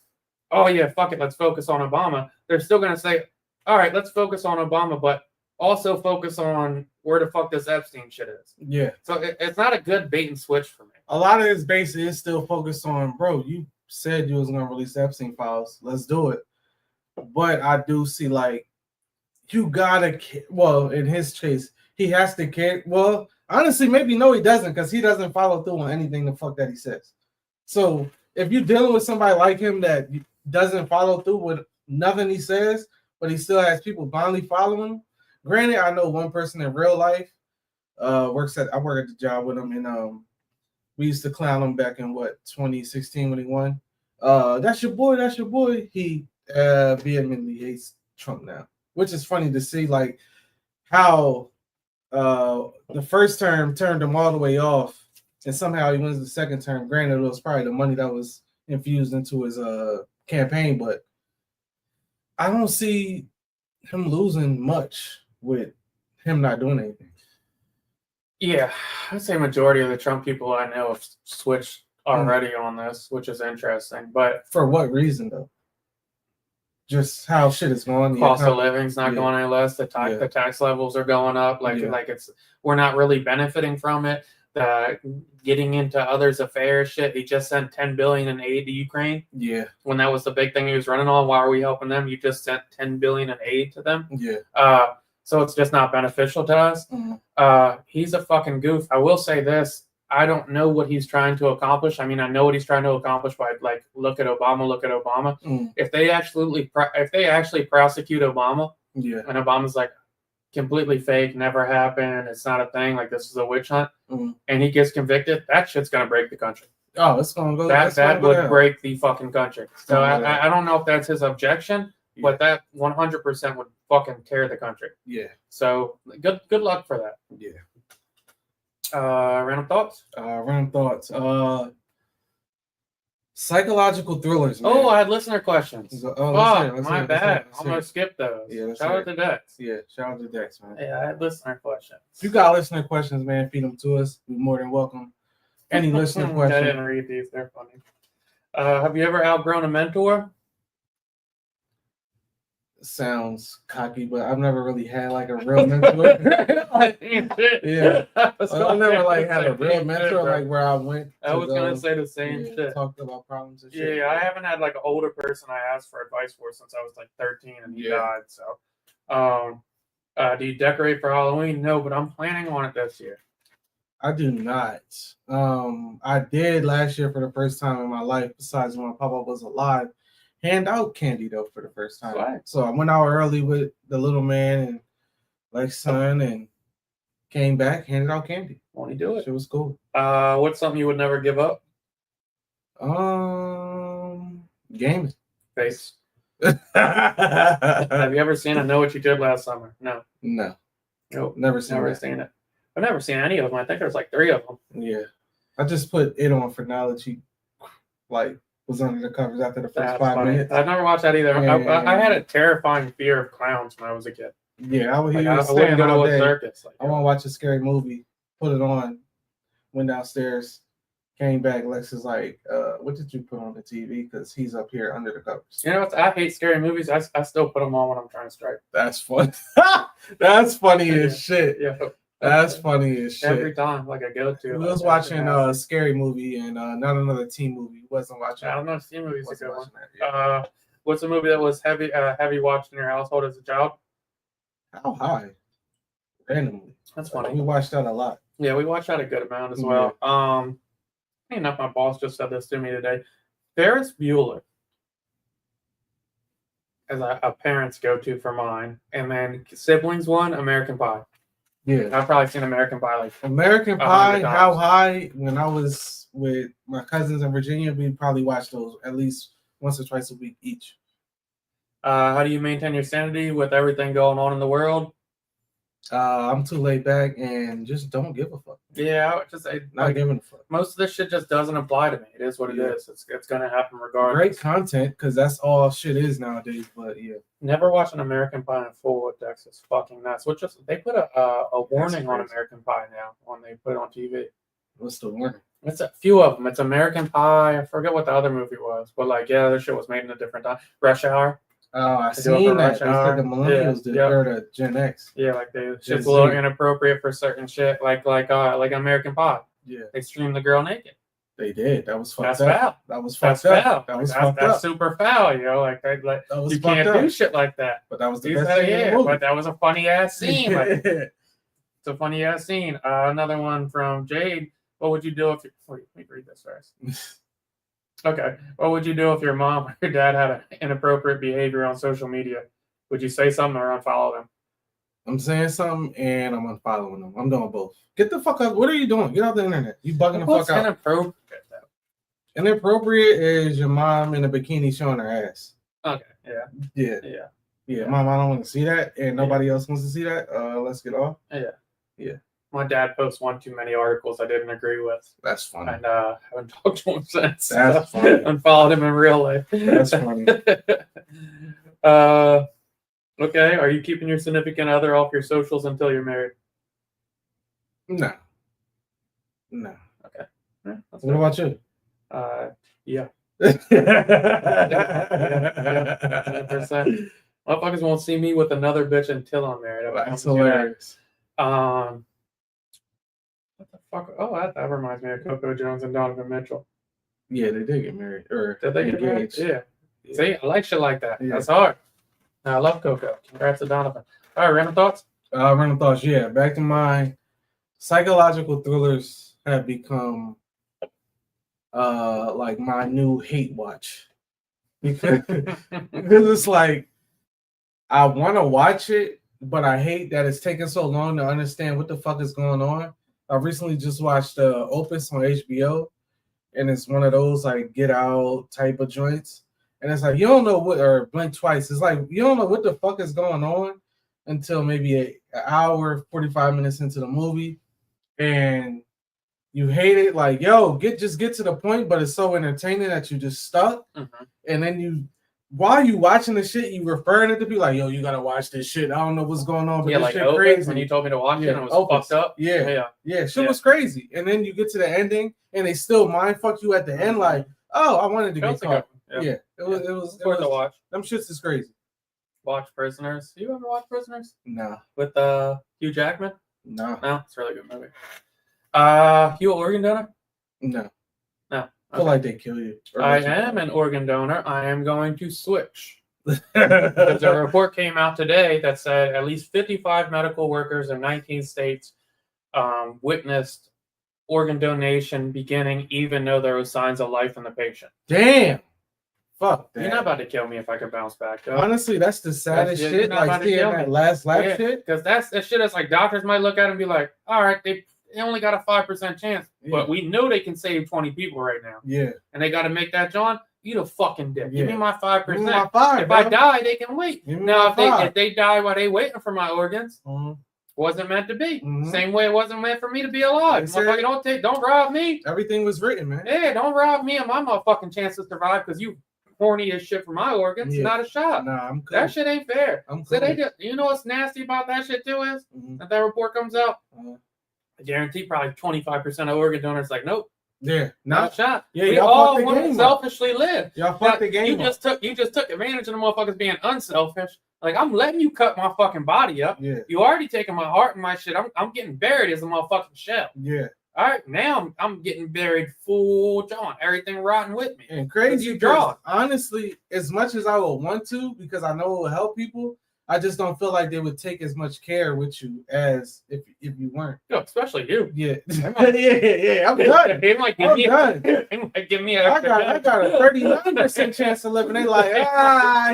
oh, yeah, fuck it, let's focus on Obama. They're still going to say, all right, let's focus on Obama, but also focus on where the fuck this Epstein shit is. Yeah. So it's not a good bait and switch for me. A lot of his base is still focused on, bro, you said you was going to release Epstein files. Let's do it. But I do see, like, you gotta, well, in his case, he has to care. Well, honestly, maybe no, he doesn't, because he doesn't follow through on anything the fuck that he says. So if you're dealing with somebody like him that doesn't follow through with nothing he says, but he still has people blindly following him. Granted, I know one person in real life I work at the job with him, and we used to clown him back in 2016 when he won. That's your boy. He vehemently hates Trump now. Which is funny to see, like, how the first term turned him all the way off, and somehow he wins the second term. Granted, it was probably the money that was infused into his campaign, but I don't see him losing much with him not doing anything. Yeah, I'd say majority of the Trump people I know have switched already on this, which is interesting. But for what reason, though? Just how shit is going. Cost of living's not going any less. The tax levels are going up. Like we're not really benefiting from it. The getting into others' affairs shit. He just sent $10 billion in aid to Ukraine. Yeah. When that was the big thing he was running on. Why are we helping them? You just sent $10 billion in aid to them. Yeah. So it's just not beneficial to us. He's a fucking goof. I will say this. I don't know what he's trying to accomplish. I mean, I know what he's trying to accomplish by look at Obama. If they actually prosecute Obama, and Obama's like completely fake, never happened, it's not a thing, like this is a witch hunt, and he gets convicted, that shit's gonna break the country. Oh, it's gonna go. That would break the fucking country. So I don't know if that's his objection, but that 100% would fucking tear the country. Yeah. So good luck for that. Yeah. Random thoughts? Psychological thrillers, man. Oh, I had listener questions. Fuck, my bad. I'm going to skip those. Yeah, shout out to Dex. Yeah, shout out to Dex, man. Yeah, I had listener questions. If you got listener questions, man, feed them to us. We're more than welcome. Any listener questions? I didn't read these. They're funny. Have you ever outgrown a mentor? Sounds cocky, but I've never really had like a real mentor. Yeah, I've never like had a real mentor like where I went. I was gonna say the same shit. Talked about problems and shit. Yeah, I haven't had like an older person I asked for advice for since I was like 13 and he died. So, do you decorate for Halloween? No, but I'm planning on it this year. I do not. I did last year for the first time in my life, besides when my papa was alive. Hand out candy though for the first time. Right. So I went out early with the little man and Lex son and came back, handed out candy. Won't you do it? It was cool. What's something you would never give up? Gaming. Face. Have you ever seen I Know What You Did Last Summer? No. Nope. Never seen it. I've never seen any of them. I think there's like 3 of them. Yeah. I just put it on for knowledge. He was under the covers after the first 5 minutes. I've never watched that either. I had a terrifying fear of clowns when I was a kid. Yeah, I wouldn't go to a circus. I want to watch a scary movie. Put it on. Went downstairs. Came back. Lex is like, "What did you put on the TV?" Because he's up here under the covers. You know what? I hate scary movies. I still put them on when I'm trying to strike. That's funny. That's funny as shit. Yeah. That's funny as shit. Every time, like I go to. We was watching a scary movie and not another teen movie. We wasn't watching. I don't know. Teen movies a good one. Yeah. What's a movie that was heavy watched in your household as a child? How High? Randomly. That's funny. We watched that a lot. Yeah, we watched that a good amount as well. Enough. My boss just said this to me today. Ferris Bueller as a parent's go-to for mine, and then siblings one, American Pie. Yeah, I've probably seen American Pie like American Pie. How High? When I was with my cousins in Virginia, we probably watched those at least once or twice a week each. How do you maintain your sanity with everything going on in the world? I'm too laid back and just don't give a fuck. Yeah, I would just not giving a fuck. Most of this shit just doesn't apply to me. It is what it is. It's gonna happen regardless. Great content because that's all shit is nowadays. But yeah, never watch an American Pie in full with Dex. It's fucking nuts. They put a warning on American Pie now when they put it on TV. What's the warning? It's a few of them. It's American Pie. I forget what the other movie was, but like this shit was made in a different time. Rush Hour. Oh, I seen that. They said the millennials did, or the Gen X. Yeah, like shit's a little inappropriate for certain shit, like American Pie. Yeah, they streamed the girl naked. They did. That was fucked up. Foul. That was fucked up. That was fucked up. That's super foul. You know, like you can't do shit like that. But that was the best thing in the movie. But that was a funny ass scene. It's a funny ass scene. Another one from Jade. What would you do if? Wait, let me read this first. Okay. What would you do if your mom or your dad had inappropriate behavior on social media? Would you say something or unfollow them? I'm saying something and I'm unfollowing them. I'm doing both. Get the fuck out. What are you doing? Get off the internet. You bugging the fuck out. Inappropriate though? Inappropriate is your mom in a bikini showing her ass. Okay. Yeah. Mom, I don't want to see that, and nobody else wants to see that. Let's get off. Yeah. My dad posts one too many articles I didn't agree with. That's funny. And haven't talked to him since. That's funny. Unfollowed him in real life. That's funny. Okay. Are you keeping your significant other off your socials until you're married? No. Okay. Yeah, what about you? Yeah. 100%. Motherfuckers won't see me with another bitch until I'm married. That's hilarious. What the fuck? Oh, that reminds me of Coco Jones and Donovan Mitchell. Yeah, they did get married. Or did they get married? Yeah. See, I like shit like that. Yeah. That's hard. I love Coco. Congrats to Donovan. All right, random thoughts? Random thoughts, yeah. Back to my psychological thrillers have become like my new hate watch. Because it's like I want to watch it, but I hate that it's taking so long to understand what the fuck is going on. I recently just watched Opus on HBO, and it's one of those like Get Out type of joints. And it's like you don't know what, or Blink Twice. It's like you don't know what the fuck is going on until maybe an hour, 45 minutes into the movie, and You hate it, like, yo, just get to the point, but it's so entertaining that you just stuck. And then while you watching the shit, you referring it to be like, yo, you gotta watch this shit. I don't know what's going on, but this like shit Opus, crazy. when you told me to watch it, and it was fucked up. Shit was crazy. And then you get to the ending, and they still mind fuck you at the end, like, oh, I wanted to get caught. It was worth a watch. Them shits is crazy. Watch Prisoners. You ever watch Prisoners? No. With Hugh Jackman? No. It's a really good movie. You an organ donor? No. No. Okay. I feel like they kill you. I am an organ donor. I am going to switch. Because a report came out today that said at least 55 medical workers in 19 states witnessed organ donation beginning, even though there was signs of life in the patient. Damn. Fuck that. You're not about to kill me if I could bounce back, though. Honestly, that's the saddest shit. Like seeing that last lap shit. Because that shit is like doctors might look at it and be like, all right, they only got a 5% chance, but we know they can save 20 people right now. Yeah. And they got to make that, John. Eat a fucking dick. Yeah. Give me my 5%. Give me my 5, if bro. I die, they can wait. Now, if they die while they waiting for my organs, wasn't meant to be. Same way it wasn't meant for me to be alive. Motherfucker, don't rob me. Everything was written, man. Yeah, don't rob me and my motherfucking chance to survive because you horny as shit for my organs. Not a shot. Nah, I'm cool. That shit ain't fair. I'm cool. So they just, you know what's nasty about that shit too is that report comes out. I guarantee probably 25% of organ donors like, nope. Yeah, not a shot. Yeah, we all want to selfishly live. Y'all fucked the game. You just took advantage of the motherfuckers being unselfish. Like, I'm letting you cut my fucking body up. Yeah. You already taking my heart and my shit. I'm getting buried as a motherfucking shell. Yeah. All right, now I'm getting buried full John. Everything rotten with me. And crazy, you draw. Honestly, as much as I would want to, because I know it will help people, I just don't feel like they would take as much care with you as if you weren't. No, especially you. Yeah. Yeah. I'm done. They might give me an I got a 39% chance of living. They like,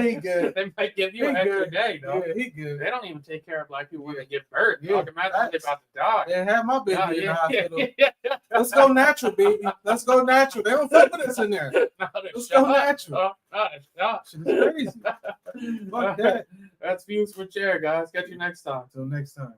he good. They might give you an extra day, though. Yeah, he good. They don't even take care of black people when they get hurt. Yeah, imagine they're about to die. Yeah, have my baby in the hospital. Let's go natural, baby. Let's go natural. They don't fuck with us in there. Let's go natural. Not a shot. Shit is crazy. Fuck that. That's Views from Chair, guys. Catch you next time. Till next time.